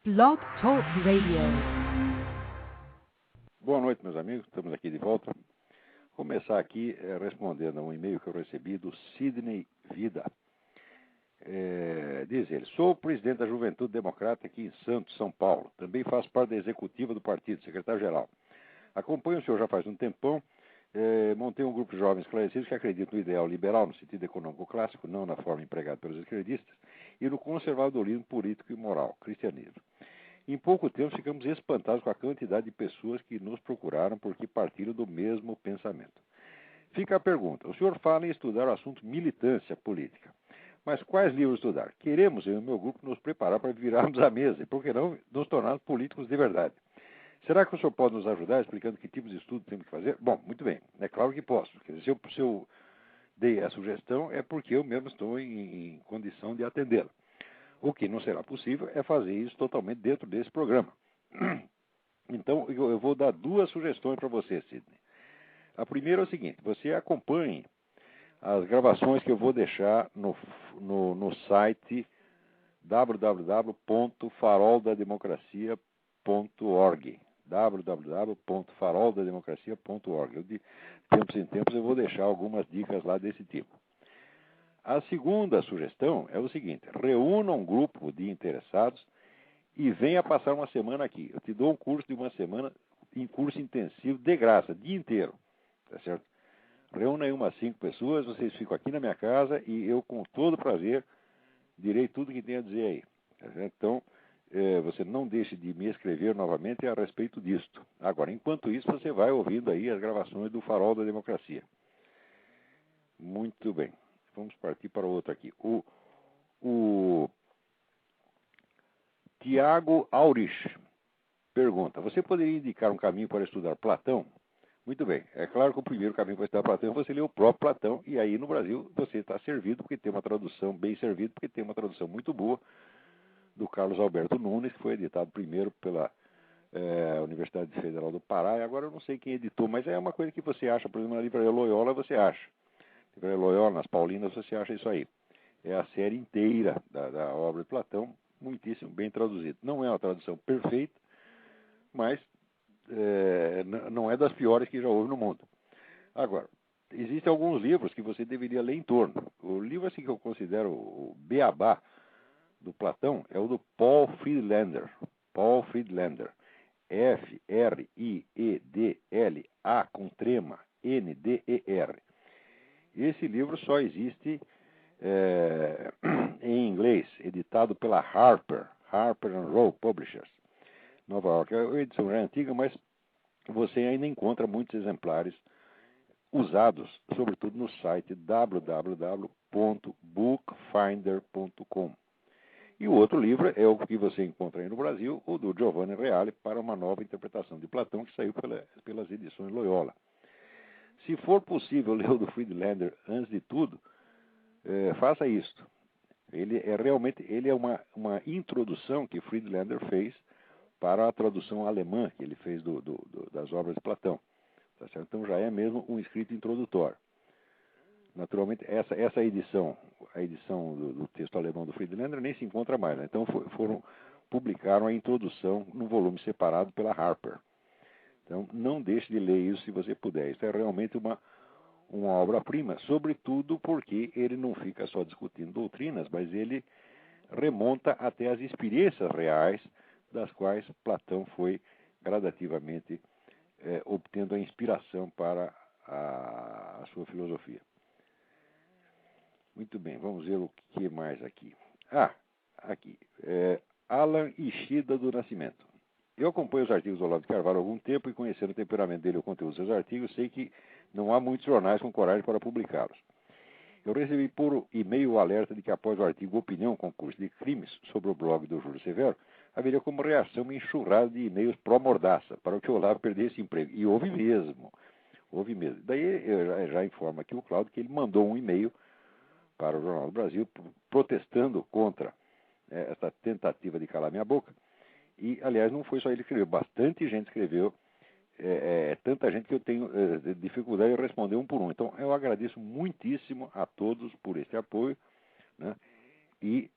Blog Talk Radio. Boa noite, meus amigos. Estamos aqui de volta. Vou começar aqui respondendo a um e-mail que eu recebi do Sidney Vida. Diz ele: sou o presidente da Juventude Democrata aqui em Santos, São Paulo. Também faço parte da executiva do partido, secretário-geral. Acompanho o senhor já faz um tempão. Montei um grupo de jovens esclarecidos que acreditam no ideal liberal, no sentido econômico clássico, não na forma empregada pelos esquerdistas, e no conservadorismo político e moral, cristianismo. Em pouco tempo ficamos espantados com a quantidade de pessoas que nos procuraram porque partilham do mesmo pensamento. Fica a pergunta: o senhor fala em estudar o assunto militância política, mas quais livros estudar? Queremos, eu e o meu grupo, nos preparar para virarmos a mesa e, por que não, nos tornarmos políticos de verdade. Será que o senhor pode nos ajudar explicando que tipos de estudo temos que fazer? Bom, muito bem, é claro que posso. Quer dizer, se eu dei a sugestão é porque eu mesmo estou em condição de atendê-la. O que não será possível é fazer isso totalmente dentro desse programa. Então, eu vou dar duas sugestões para você, Sidney. A primeira é o seguinte: você acompanhe as gravações que eu vou deixar no site www.faroldademocracia.org www.faroldademocracia.org. De tempos em tempos eu vou deixar algumas dicas lá desse tipo. A segunda sugestão é o seguinte: reúna um grupo de interessados e venha passar uma semana aqui. Eu te dou um curso de uma semana, em curso intensivo, de graça, dia inteiro. Tá certo? Reúna aí umas 5 pessoas, vocês ficam aqui na minha casa e eu, com todo prazer, direi tudo que tem a dizer aí. Tá certo? Então, você não deixe de me escrever novamente a respeito disto. Agora, enquanto isso, você vai ouvindo aí as gravações do Farol da Democracia. Muito bem. Vamos partir para o outro aqui. O Tiago Aurich pergunta: você poderia indicar um caminho para estudar Platão? Muito bem. É claro que o primeiro caminho para estudar Platão é você ler o próprio Platão, e aí no Brasil você está servido, porque tem uma tradução, bem servido, porque tem uma tradução muito boa do Carlos Alberto Nunes, que foi editado primeiro pela Universidade Federal do Pará, e agora eu não sei quem editou, mas é uma coisa que você acha, por exemplo, na Livraria Loyola você acha. Na Livraria Loyola, nas Paulinas, você acha isso aí. É a série inteira da obra de Platão, muitíssimo bem traduzido. Não é uma tradução perfeita, mas não é das piores que já houve no mundo. Agora, existem alguns livros que você deveria ler em torno. O livro assim, que eu considero o beabá do Platão é o do Paul Friedlander. Paul Friedlander. Friedla com trema Nder. Esse livro só existe em inglês, editado pela Harper Row Publishers, Nova York. A edição é antiga, mas você ainda encontra muitos exemplares usados, sobretudo no site www.bookfinder.com. E o outro livro é o que você encontra aí no Brasil, o do Giovanni Reale, para uma nova interpretação de Platão, que saiu pelas edições Loyola. Se for possível ler o do Friedlander antes de tudo, faça isto. Ele é uma introdução que Friedlander fez para a tradução alemã que ele fez das obras de Platão. Tá certo? Então já é mesmo um escrito introdutório. Naturalmente, essa edição, a edição do texto alemão do Friedlander, nem se encontra mais. Né? Então publicaram a introdução num volume separado pela Harper. Então não deixe de ler isso se você puder. Isso é realmente uma obra-prima, sobretudo porque ele não fica só discutindo doutrinas, mas ele remonta até as experiências reais das quais Platão foi gradativamente obtendo a inspiração para a sua filosofia. Muito bem, vamos ver o que mais aqui. Aqui. Alan Ishida do Nascimento. Eu acompanho os artigos do Olavo de Carvalho há algum tempo e, conhecendo o temperamento dele e o conteúdo dos seus artigos, sei que não há muitos jornais com coragem para publicá-los. Eu recebi por e-mail o alerta de que, após o artigo Opinião, Concurso de Crimes, sobre o blog do Júlio Severo, haveria como reação uma enxurrada de e-mails pró-mordaça, para que o Olavo perdesse emprego. E houve mesmo. Daí eu já informo aqui o Cláudio que ele mandou um e-mail para o Jornal do Brasil protestando contra essa tentativa de calar minha boca. E, aliás, não foi só ele que escreveu, bastante gente escreveu, tanta gente que eu tenho dificuldade de responder um por um. Então, eu agradeço muitíssimo a todos por esse apoio, né? E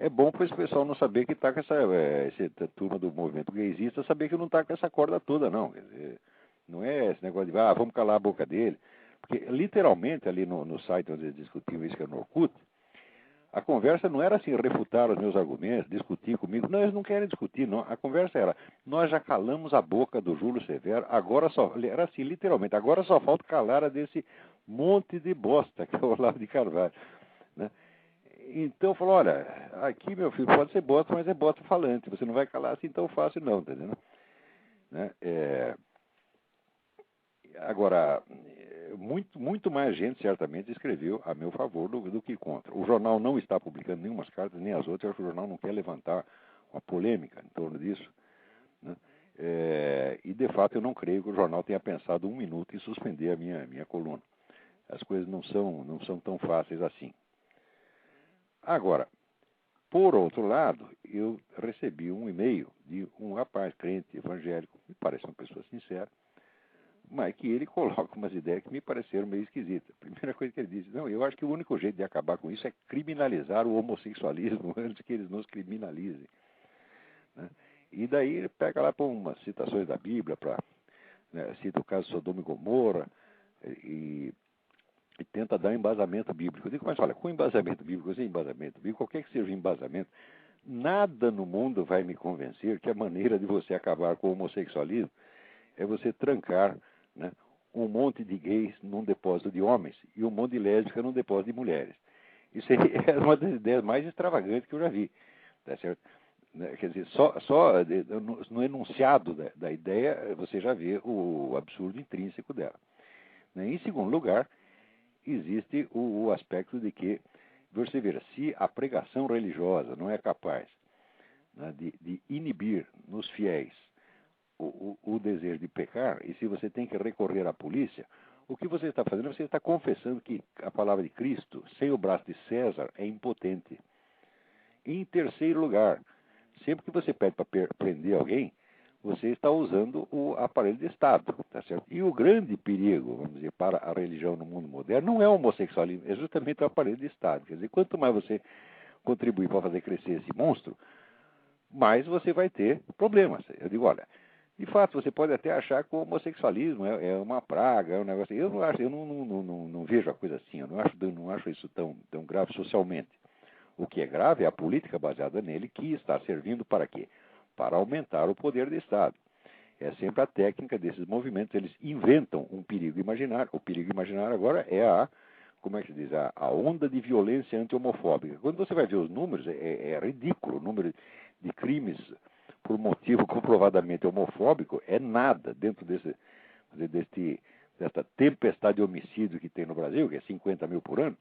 é bom para esse pessoal não saber que está com essa turma do movimento gaysista, saber que não está com essa corda toda, não. Quer dizer, não é esse negócio de, vamos calar a boca dele. Porque, literalmente, ali no site onde eles discutiam isso, que é no Orkut, a conversa não era assim, refutar os meus argumentos, discutir comigo. Não, eles não querem discutir, não. A conversa era, nós já calamos a boca do Júlio Severo, agora só, era assim, literalmente, agora só falta calar a desse monte de bosta que é o Olavo de Carvalho, né? Então, falou, olha, aqui, meu filho, pode ser bosta, mas é bosta falante, você não vai calar assim tão fácil, não, tá entendendo? Né? Agora, muito mais gente certamente escreveu a meu favor do que contra. O jornal não está publicando nenhumas cartas, nem as outras. Eu acho que o jornal não quer levantar uma polêmica em torno disso, né? E, de fato, eu não creio que o jornal tenha pensado um minuto em suspender a minha coluna. As coisas não são tão fáceis assim. Agora, por outro lado, eu recebi um e-mail de um rapaz crente evangélico, me parece uma pessoa sincera, mas que ele coloca umas ideias que me pareceram meio esquisitas. A primeira coisa que ele disse, não, eu acho que o único jeito de acabar com isso é criminalizar o homossexualismo antes que eles nos criminalizem, né? E daí ele pega lá para umas citações da Bíblia, né, cita o caso de Sodoma e Gomorra, e tenta dar embasamento bíblico. Eu digo, mas olha, com embasamento bíblico, sem embasamento bíblico, qualquer que seja o embasamento, nada no mundo vai me convencer que a maneira de você acabar com o homossexualismo é você trancar, né, um monte de gays num depósito de homens e um monte de lésbicas num depósito de mulheres. Isso é uma das ideias mais extravagantes que eu já vi. Tá certo? Quer dizer, só no enunciado da ideia você já vê o absurdo intrínseco dela. Em segundo lugar, existe o aspecto de que, você veja, se a pregação religiosa não é capaz, né, de inibir nos fiéis o desejo de pecar, e se você tem que recorrer à polícia, o que você está fazendo? Você está confessando que a palavra de Cristo, sem o braço de César, é impotente. Em terceiro lugar, sempre que você pede para prender alguém, você está usando o aparelho de Estado, tá certo? E o grande perigo, vamos dizer, para a religião no mundo moderno não é o homossexualismo, é justamente o aparelho de Estado. Quer dizer, quanto mais você contribuir para fazer crescer esse monstro, mais você vai ter problemas. Eu digo, olha, de fato, você pode até achar que o homossexualismo é uma praga, é um negócio. Eu não acho, eu não vejo a coisa assim, eu não acho isso tão grave socialmente. O que é grave é a política baseada nele, que está servindo para quê? Para aumentar o poder do Estado. É sempre a técnica desses movimentos, eles inventam um perigo imaginário. O perigo imaginário agora é como é que se diz, a onda de violência anti-homofóbica. Quando você vai ver os números, é ridículo. O número de crimes por motivo comprovadamente homofóbico é nada dentro desta tempestade de homicídio que tem no Brasil, que é 50 mil por ano.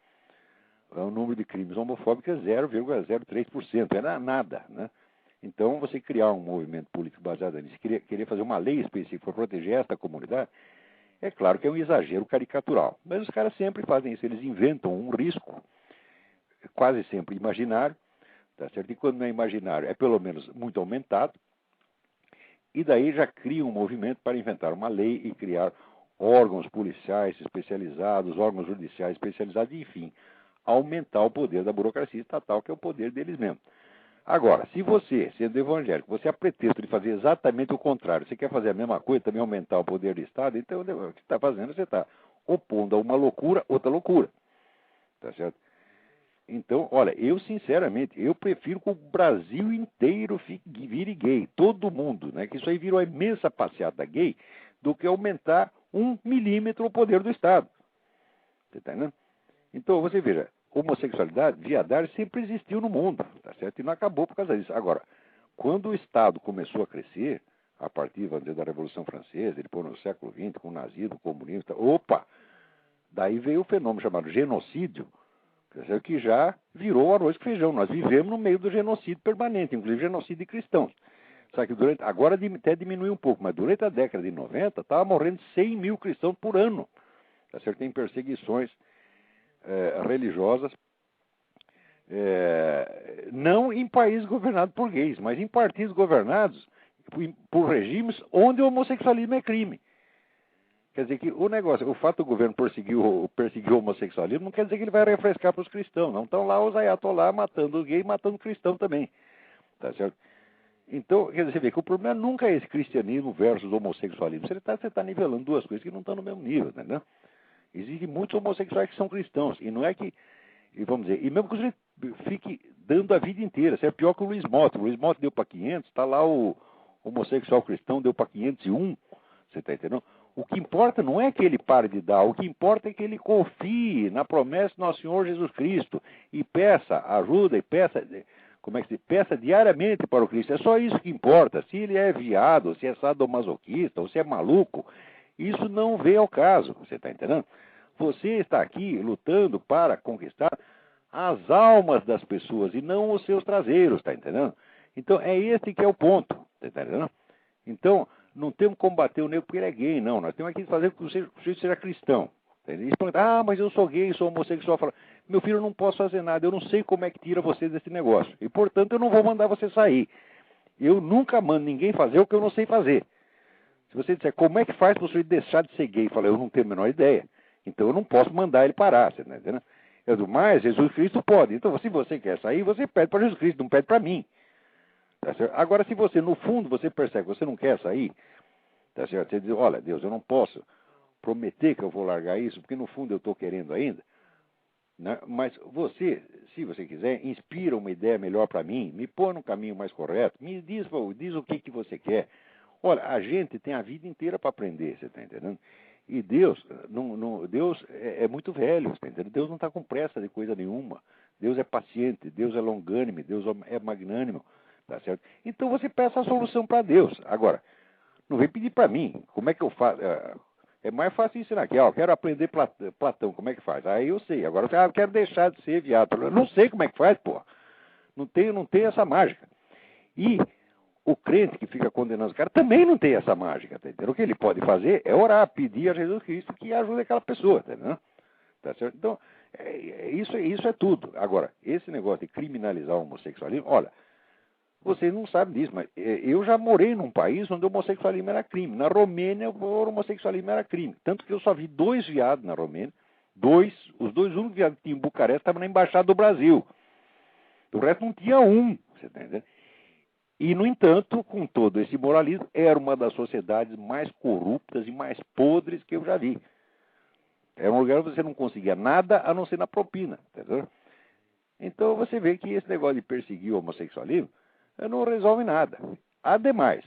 O número de crimes homofóbicos é 0,03%, é nada, né? Então, você criar um movimento político baseado nisso, querer fazer uma lei específica para proteger esta comunidade, é claro que é um exagero caricatural. Mas os caras sempre fazem isso, eles inventam um risco, quase sempre imaginário, tá certo? E quando não é imaginário, é pelo menos muito aumentado, e daí já cria um movimento para inventar uma lei e criar órgãos policiais especializados, órgãos judiciais especializados, enfim, aumentar o poder da burocracia estatal, que é o poder deles mesmos. Agora, se você, sendo evangélico, você a pretexto de fazer exatamente o contrário, você quer fazer a mesma coisa, também aumentar o poder do Estado, então o que você está fazendo, você está opondo a uma loucura, outra loucura. Tá certo? Então, olha, eu sinceramente, eu prefiro que o Brasil inteiro vire gay, todo mundo, né? Que isso aí virou uma imensa passeata gay, do que aumentar 1 milímetro o poder do Estado. Você está entendendo? Então, você veja, homossexualidade, viadagem sempre existiu no mundo, tá certo? E não acabou por causa disso. Agora, quando o Estado começou a crescer, a partir, vamos dizer, da Revolução Francesa, depois no século XX, com o nazismo, o comunismo, opa! Daí veio o fenômeno chamado genocídio, que já virou arroz com feijão. Nós vivemos no meio do genocídio permanente, inclusive genocídio de cristãos. Sabe que agora até diminuiu um pouco, mas durante a década de 90, estava morrendo 100 mil cristãos por ano. Tá certo? Tem perseguições religiosas, não em países governados por gays, mas em partidos governados por regimes onde o homossexualismo é crime. Quer dizer que o negócio, o fato do governo perseguir o homossexualismo não quer dizer que ele vai refrescar para os cristãos, não. Estão lá os ayatollah matando gay e matando cristão também. Tá certo? Então, quer dizer, você vê que o problema nunca é esse cristianismo versus homossexualismo. Você tá nivelando duas coisas que não estão no mesmo nível, entendeu? Existem muitos homossexuais que são cristãos. E não é que, e vamos dizer, e mesmo que você fique dando a vida inteira, você é pior que o Luiz Mota. O Luiz Mota deu para 500, está lá o homossexual cristão deu para 501, você está entendendo? O que importa não é que ele pare de dar, o que importa é que ele confie na promessa do nosso Senhor Jesus Cristo e peça ajuda e peça, como é que se peça diariamente para o Cristo. É só isso que importa. Se ele é viado, se é sadomasoquista ou se é maluco, isso não vem ao caso, você está entendendo? Você está aqui lutando para conquistar as almas das pessoas e não os seus traseiros, está entendendo? Então é esse que é o ponto, está entendendo? Então, não temos que combater o negro porque ele é gay, não. Nós temos que fazer com que o sujeito seja cristão. Eles perguntam, mas eu sou gay, sou homossexual. Falo, meu filho, eu não posso fazer nada, eu não sei como é que tira você desse negócio. E, portanto, eu não vou mandar você sair. Eu nunca mando ninguém fazer o que eu não sei fazer. Se você disser, como é que faz para o sujeito deixar de ser gay? Eu falo, eu não tenho a menor ideia. Então, eu não posso mandar ele parar, você está entendendo? Eu digo, mas Jesus Cristo pode. Então, se você quer sair, você pede para Jesus Cristo, não pede para mim. Tá certo? Agora, se você, no fundo, você percebe que você não quer sair, tá certo? Você diz, olha, Deus, eu não posso prometer que eu vou largar isso, porque no fundo eu estou querendo ainda, né? Mas você, se você quiser, inspira uma ideia melhor para mim, me põe no caminho mais correto, me diz o que você quer. Olha, a gente tem a vida inteira para aprender, você está entendendo? E Deus, Deus é muito velho, você está entendendo? Deus não está com pressa de coisa nenhuma. Deus é paciente, Deus é longânime, Deus é magnânimo. Tá certo? Então você peça a solução para Deus. Agora, não vem pedir para mim. Como é que eu faço? É mais fácil ensinar aqui. Eu quero aprender Platão. Como é que faz? Aí eu sei. Agora, eu quero deixar de ser viado. Eu não sei como é que faz, pô. Não tem essa mágica. E o crente que fica condenando os caras também não tem essa mágica. Tá entendendo? O que ele pode fazer é orar, pedir a Jesus Cristo que ajude aquela pessoa. Tá entendendo? Tá certo? Então, isso é tudo. Agora, esse negócio de criminalizar o homossexualismo, olha, vocês não sabem disso, mas eu já morei num país onde o homossexualismo era crime. Na Romênia, o homossexualismo era crime. Tanto que eu só vi 2 viados na Romênia. Os dois únicos viados que tinha em Bucareste estavam na Embaixada do Brasil. O resto não tinha um. Você tá entendendo? E, no entanto, com todo esse moralismo, era uma das sociedades mais corruptas e mais podres que eu já vi. Era um lugar onde você não conseguia nada a não ser na propina. Entendeu? Então você vê que esse negócio de perseguir o homossexualismo não resolve nada. Ademais,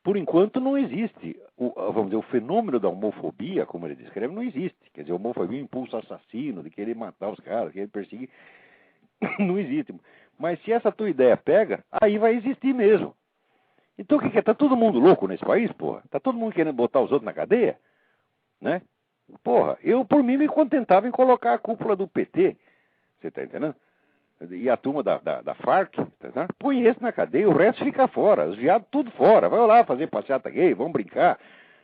por enquanto não existe, vamos dizer, o fenômeno da homofobia, como ele descreve, não existe. Quer dizer, a homofobia é um impulso assassino, de querer matar os caras, querer perseguir, não existe. Mas se essa tua ideia pega, aí vai existir mesmo. Então o que é? Tá todo mundo louco nesse país, porra? Tá todo mundo querendo botar os outros na cadeia? Né? Porra, eu por mim me contentava em colocar a cúpula do PT, você tá entendendo? E a turma da Farc, tá? Põe esse na cadeia, o resto fica fora, os viados tudo fora. Vai lá fazer passeata gay, vão brincar,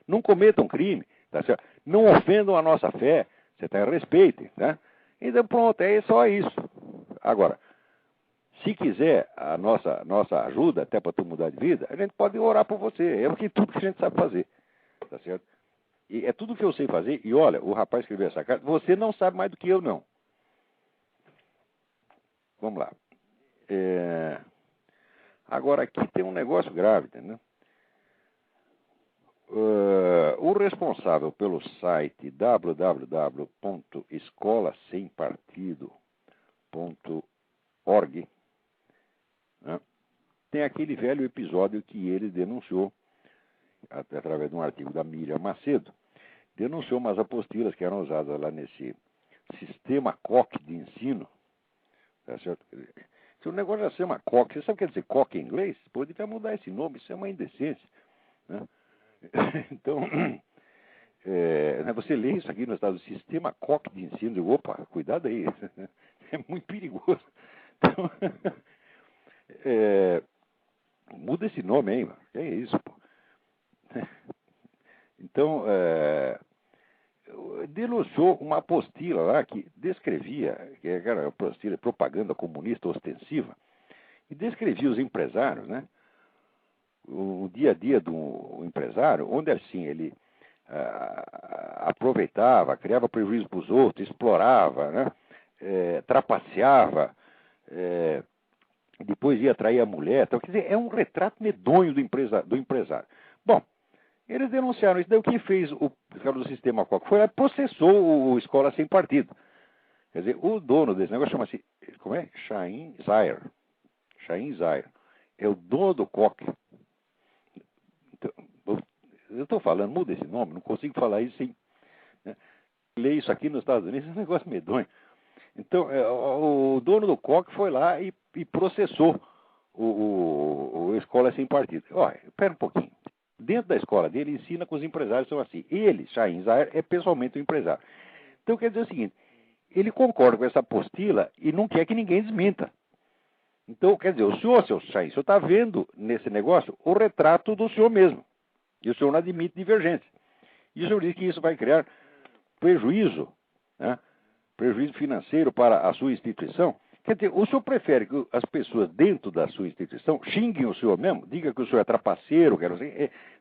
não cometam crime, tá certo? Não ofendam a nossa fé, você tá? Respeitem, né? Então pronto, é só isso. Agora, se quiser a nossa ajuda, até para tu mudar de vida, a gente pode orar por você, é tudo que a gente sabe fazer, tá certo? E é tudo que eu sei fazer, e olha, o rapaz escreveu essa carta, você não sabe mais do que eu, não. Vamos lá. Agora, aqui tem um negócio grave, entendeu? O responsável pelo site www.escolasempartido.org, né, tem aquele velho episódio que ele denunciou, através de um artigo da Miriam Macedo, denunciou umas apostilas que eram usadas lá nesse sistema COC de ensino. Tá certo? Se o negócio já chama COC, você sabe o que quer dizer COC em inglês? Poderia mudar esse nome, isso é uma indecência. Né? Então, você lê isso aqui no estado do sistema COC de ensino, digo, opa, cuidado aí, é muito perigoso. Então, muda esse nome aí, mano. Que é isso, pô. Então, denunciou uma apostila lá que descrevia, que era uma apostila de propaganda comunista ostensiva, e descrevia os empresários, né? O dia a dia do empresário, onde assim ele aproveitava, criava prejuízo para os outros, explorava, né? Trapaceava, depois ia atrair a mulher. Então, quer dizer, é um retrato medonho do empresário. Bom, eles denunciaram isso. Daí o que fez o cara do Sistema Coca? Foi lá e processou o Escola Sem Partido. Quer dizer, o dono desse negócio chama-se, como é? Chaim Zayer. Chaim Zayer. É o dono do Coque. Então, eu estou falando, muda esse nome, não consigo falar isso sem... Né? Ler isso aqui nos Estados Unidos é um negócio medonho. Então, o dono do Coque foi lá e processou o Escola Sem Partido. Olha, espera um pouquinho. Dentro da escola dele, ensina que os empresários são assim. Ele, Chaim Zayer, é pessoalmente um empresário. Então, quer dizer o seguinte, ele concorda com essa apostila e não quer que ninguém desminta. Então, quer dizer, o senhor, seu Chaim, o senhor está vendo nesse negócio o retrato do senhor mesmo. E o senhor não admite divergência. E o senhor diz que isso vai criar prejuízo, né? Prejuízo financeiro para a sua instituição. Quer dizer, o senhor prefere que as pessoas dentro da sua instituição xinguem o senhor mesmo? Diga que o senhor é trapaceiro,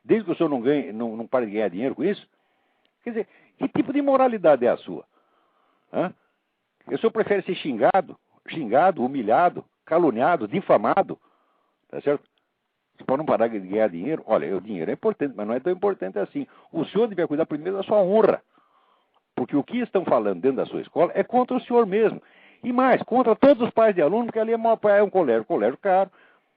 desde que o senhor não pare de ganhar dinheiro com isso? Quer dizer, que tipo de moralidade é a sua? Hã? O senhor prefere ser xingado, humilhado, caluniado, difamado, tá certo? Para não parar de ganhar dinheiro, olha, o dinheiro é importante, mas não é tão importante assim. O senhor deve cuidar primeiro da sua honra. Porque o que estão falando dentro da sua escola é contra o senhor mesmo. E mais, contra todos os pais de alunos, porque ali a maior parte é um colégio caro,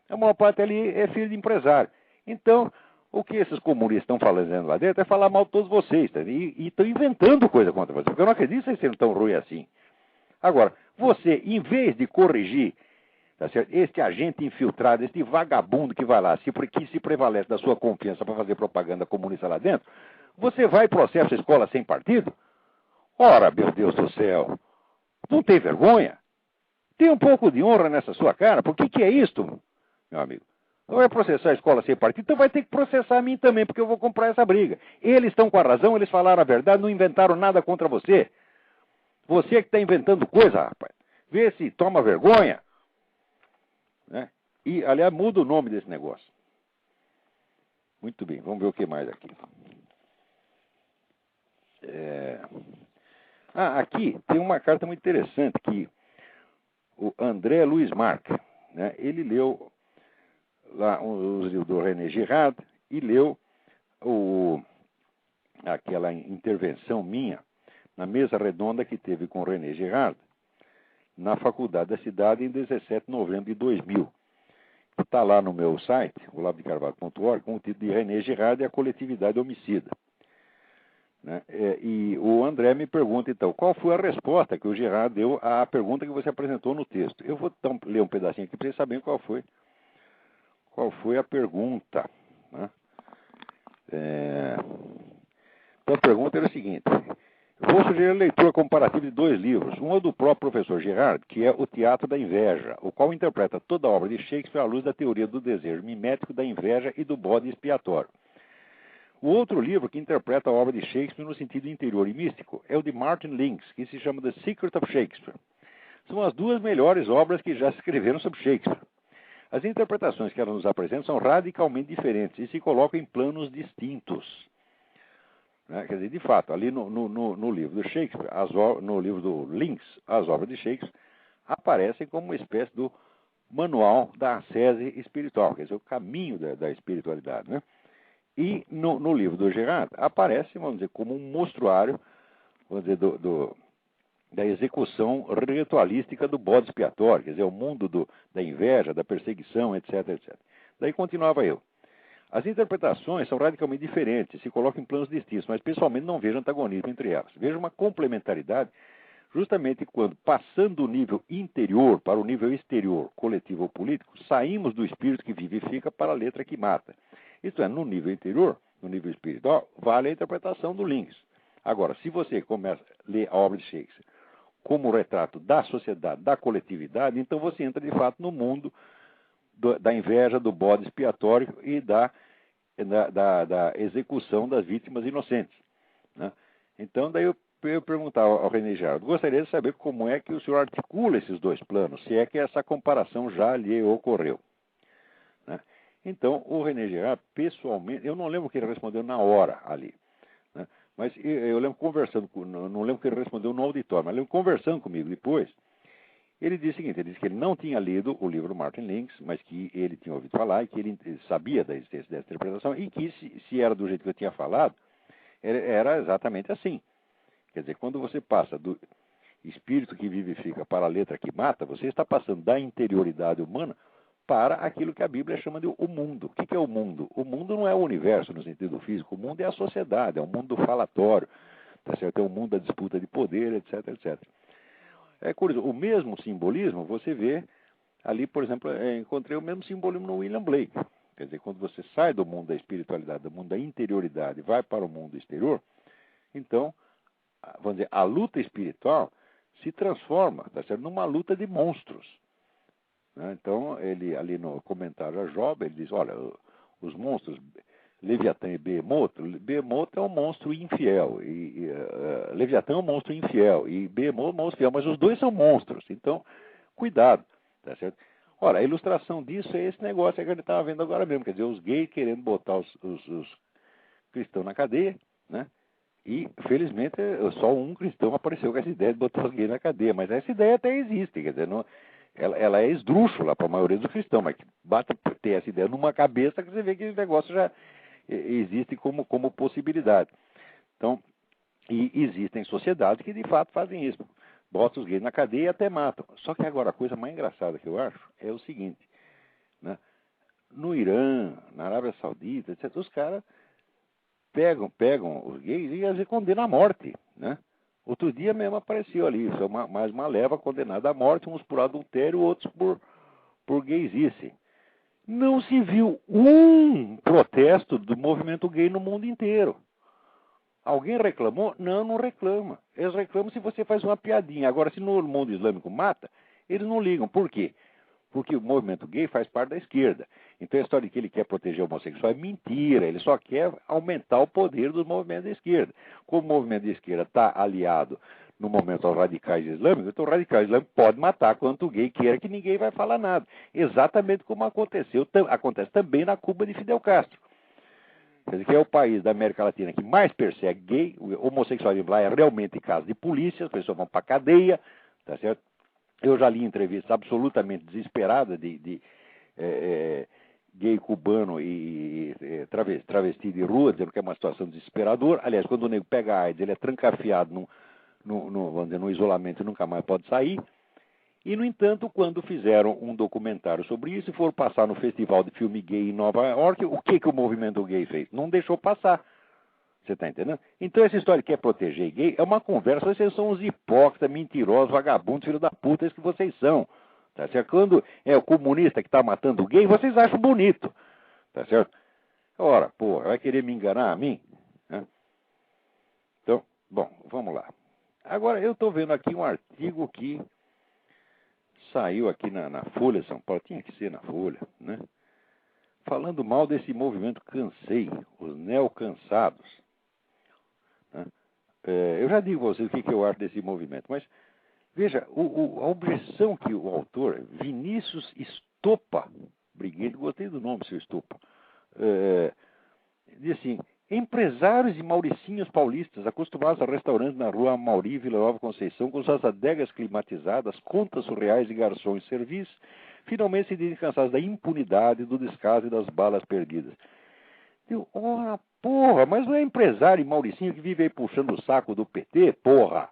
a maior parte ali é filho de empresário. Então, o que esses comunistas estão falando lá dentro é falar mal de todos vocês, tá? E estão inventando coisa contra vocês, porque eu não acredito que vocês sejam tão ruins assim. Agora, você, em vez de corrigir, tá certo? Este agente infiltrado, este vagabundo que vai lá, que se prevalece da sua confiança para fazer propaganda comunista lá dentro, você vai e processa a escola sem partido? Ora, meu Deus do céu, não tem vergonha? Tem um pouco de honra nessa sua cara? Por que é isto, meu amigo? Não vai processar a escola sem partido, então vai ter que processar a mim também, porque eu vou comprar essa briga. Eles estão com a razão, eles falaram a verdade, não inventaram nada contra você. Você que está inventando coisa, rapaz. Vê se toma vergonha. Né? E, aliás, muda o nome desse negócio. Muito bem, vamos ver o que mais aqui. Aqui tem uma carta muito interessante que o André Luiz Marc, né, ele leu lá os livros do René Girard e leu aquela intervenção minha na mesa redonda que teve com o René Girard na Faculdade da Cidade em 17 de novembro de 2000. Está lá no meu site, olavodecarvalho.org, com o título de René Girard e a coletividade homicida. Né? E o André me pergunta, então, qual foi a resposta que o Girard deu à pergunta que você apresentou no texto. Eu vou então ler um pedacinho aqui para vocês saberem qual foi a pergunta. Né? Então a pergunta era o seguinte: vou sugerir a leitura comparativa de dois livros. Um é do próprio professor Girard, que é O Teatro da Inveja, o qual interpreta toda a obra de Shakespeare à luz da teoria do desejo mimético, da inveja e do bode expiatório. O outro livro que interpreta a obra de Shakespeare no sentido interior e místico é o de Martin Lynx, que se chama The Secret of Shakespeare. São as duas melhores obras que já se escreveram sobre Shakespeare. As interpretações que ela nos apresenta são radicalmente diferentes e se colocam em planos distintos. Né? Quer dizer, de fato, ali no livro do Shakespeare, no livro do Lynx, as obras de Shakespeare aparecem como uma espécie do manual da ascese espiritual, quer dizer, o caminho da espiritualidade, né? E no livro do Girard aparece, vamos dizer, como um mostruário, vamos dizer, da execução ritualística do bode expiatório, quer dizer, o mundo da inveja, da perseguição, etc, etc. Daí continuava eu. As interpretações são radicalmente diferentes, se colocam em planos distintos, mas pessoalmente não vejo antagonismo entre elas. Vejo uma complementaridade justamente quando, passando do nível interior para o nível exterior, coletivo ou político, saímos do espírito que vivifica para a letra que mata. Isto é, no nível interior, no nível espiritual, vale a interpretação do Lynx. Agora, se você começa a ler a obra de Shakespeare como retrato da sociedade, da coletividade, então você entra de fato no mundo da inveja, do bode expiatório e da execução das vítimas inocentes. Né? Então, daí eu perguntava ao René Girard, gostaria de saber como é que o senhor articula esses dois planos, se é que essa comparação já lhe ocorreu. Né? Então, o René Girard, pessoalmente, eu não lembro o que ele respondeu na hora ali. Né? Mas eu lembro conversando, não lembro que ele respondeu no auditório, mas lembro conversando comigo depois. Ele disse o seguinte, ele disse que ele não tinha lido o livro Martin Links, mas que ele tinha ouvido falar e que ele sabia da existência dessa interpretação e que se era do jeito que eu tinha falado, era exatamente assim. Quer dizer, quando você passa do espírito que vivifica para a letra que mata, você está passando da interioridade humana para aquilo que a Bíblia chama de o mundo. O que é o mundo? O mundo não é o universo no sentido físico, o mundo é a sociedade, é o mundo do falatório, tá certo? É o mundo da disputa de poder, etc, etc. É curioso, o mesmo simbolismo você vê ali, por exemplo, encontrei o mesmo simbolismo no William Blake. Quer dizer, quando você sai do mundo da espiritualidade, do mundo da interioridade, e vai para o mundo exterior, então, vamos dizer, a luta espiritual se transforma, tá certo? Numa luta de monstros. Né? Então, ele ali no comentário a Job, ele diz, olha, os monstros Leviatã e Behemoth é um monstro infiel, Leviatã é um monstro infiel, e Behemoth é um monstro fiel, mas os dois são monstros, então, cuidado, tá certo? Ora, a ilustração disso é esse negócio que a gente estava vendo agora mesmo, quer dizer, os gays querendo botar os cristãos na cadeia, né? E, felizmente, só um cristão apareceu com essa ideia de botar os gays na cadeia, mas essa ideia até existe, quer dizer, não, ela é esdrúxula para a maioria dos cristãos, mas basta ter essa ideia numa cabeça que você vê que o negócio já existe como possibilidade. Então, e existem sociedades que de fato fazem isso. Botam os gays na cadeia e até matam. Só que agora a coisa mais engraçada que eu acho é o seguinte, né? No Irã, na Arábia Saudita, etc., os caras pegam os gays e às vezes condenam à morte, né? Outro dia mesmo apareceu ali, mais uma leva condenada à morte, uns por adultério, outros por gaysice. Não se viu um protesto do movimento gay no mundo inteiro. Alguém reclamou? Não, não reclama. Eles reclamam se você faz uma piadinha. Agora, se no mundo islâmico mata, eles não ligam. Por quê? Porque o movimento gay faz parte da esquerda. Então a história de que ele quer proteger o homossexual é mentira. Ele só quer aumentar o poder dos movimentos da esquerda. Como o movimento da esquerda está aliado no momento aos radicais islâmicos, então o radical islâmico pode matar quanto gay queira que ninguém vai falar nada. Exatamente como acontece também na Cuba de Fidel Castro. Quer dizer, que é o país da América Latina que mais persegue gay, o homossexualismo lá é realmente caso de polícia, as pessoas vão para cadeia, tá certo? Eu já li entrevistas absolutamente desesperadas de gay cubano e travesti de rua, dizendo que é uma situação desesperadora. Aliás, quando o nego pega a AIDS, ele é trancafiado vamos dizer, no isolamento e nunca mais pode sair. E, no entanto, quando fizeram um documentário sobre isso e foram passar no Festival de Filme Gay em Nova York, o que o movimento gay fez? Não deixou passar. Você está entendendo? Então, essa história de quer proteger gay é uma conversa. Vocês são uns hipócritas, mentirosos, vagabundos, filhos da puta, isso que vocês são. Tá certo? Quando é o comunista que está matando gay, vocês acham bonito. Tá certo? Ora, porra, vai querer me enganar a mim? Né? Então, bom, vamos lá. Agora, eu estou vendo aqui um artigo que saiu aqui na Folha de São Paulo, tinha que ser na Folha, né? Falando mal desse movimento Cansei, os neocansados. Né? Eu já digo a vocês o que eu acho desse movimento, mas veja, a objeção que o autor, Vinícius Estopa, Brigueiro, gostei do nome, seu Estopa, diz assim: empresários e mauricinhos paulistas acostumados a restaurantes na rua Amauri, Vila Nova Conceição, com suas adegas climatizadas, contas surreais de garçons e serviços, finalmente se dizem cansados da impunidade, do descaso e das balas perdidas. Eu, ora, porra, mas não é empresário e mauricinho que vive aí puxando o saco do PT, porra?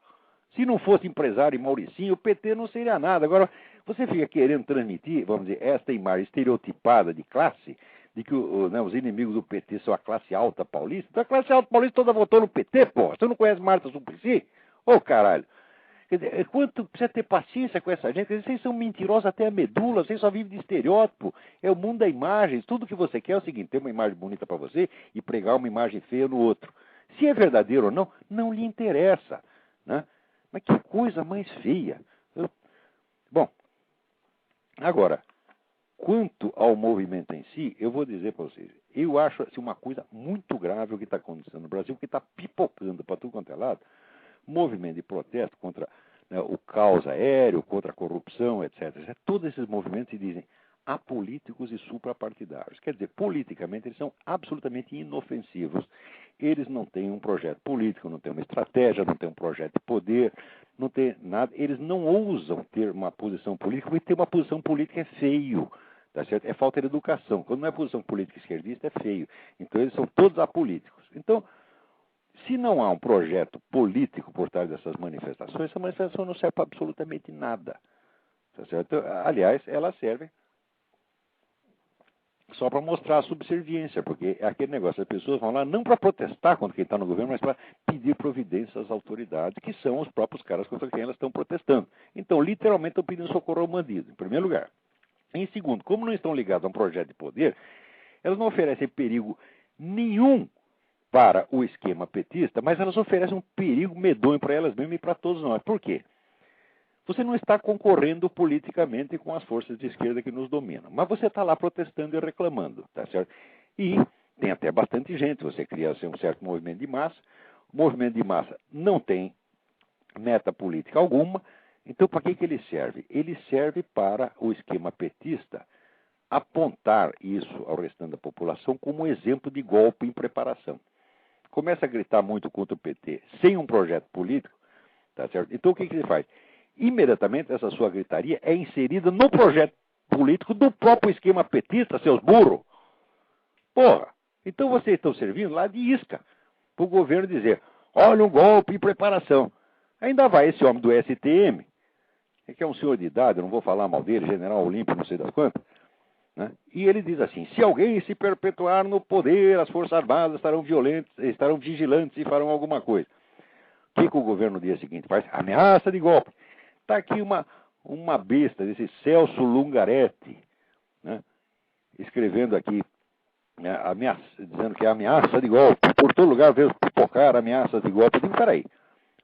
Se não fosse empresário e mauricinho, o PT não seria nada. Agora, você fica querendo transmitir, vamos dizer, esta imagem estereotipada de classe, de que os inimigos do PT são a classe alta paulista. Então a classe alta paulista toda votou no PT, pô. Você não conhece Marta Suplicy? Ô, caralho. Quer dizer, quanto precisa ter paciência com essa gente? Quer dizer, vocês são mentirosos até a medula, vocês só vivem de estereótipo. É o mundo da imagem. Tudo que você quer é o seguinte: ter uma imagem bonita para você e pregar uma imagem feia no outro. Se é verdadeiro ou não, não lhe interessa, né? Mas que coisa mais feia. Bom, agora, quanto ao movimento em si, eu vou dizer para vocês, eu acho assim, uma coisa muito grave o que está acontecendo no Brasil, que está pipocando para tudo quanto é lado, movimento de protesto contra, né, o caos aéreo, contra a corrupção, etc. Todos esses movimentos se dizem apolíticos e suprapartidários. Quer dizer, politicamente eles são absolutamente inofensivos. Eles não têm um projeto político, não têm uma estratégia, não têm um projeto de poder, não têm nada. Eles não ousam ter uma posição política, porque ter uma posição política é feio. Tá certo? É falta de educação. Quando não é posição política esquerdista, é feio. Então eles são todos apolíticos. Então, se não há um projeto político por trás dessas manifestações, essa manifestação não serve para absolutamente nada. Tá certo? Aliás, elas servem só para mostrar a subserviência, porque é aquele negócio, as pessoas vão lá não para protestar contra quem está no governo, mas para pedir providências às autoridades, que são os próprios caras contra quem elas estão protestando. Então, literalmente, estão pedindo socorro ao bandido, em primeiro lugar. Em segundo, como não estão ligados a um projeto de poder, elas não oferecem perigo nenhum para o esquema petista, mas elas oferecem um perigo medonho para elas mesmas e para todos nós. Por quê? Você não está concorrendo politicamente com as forças de esquerda que nos dominam, mas você está lá protestando e reclamando, tá certo? E tem até bastante gente, você cria assim, um certo movimento de massa, o movimento de massa não tem meta política alguma, então para que ele serve? Ele serve para o esquema petista apontar isso ao restante da população como exemplo de golpe em preparação. Começa a gritar muito contra o PT sem um projeto político, tá certo? Então o que ele faz? Imediatamente essa sua gritaria é inserida no projeto político do próprio esquema petista, seus burros. Porra, então vocês estão servindo lá de isca para o governo dizer, olha um golpe em preparação. Ainda vai esse homem do STM, que é um senhor de idade, eu não vou falar mal dele, general Olímpio, não sei das quantas, né? E ele diz assim, se alguém se perpetuar no poder, as Forças Armadas estarão vigilantes e farão alguma coisa. O que o governo no dia seguinte faz? Ameaça de golpe. Está aqui uma besta desse Celso Lungaretti, né, escrevendo aqui, dizendo que é ameaça de golpe. Por todo lugar veio pipocar ameaças de golpe. Eu digo, peraí,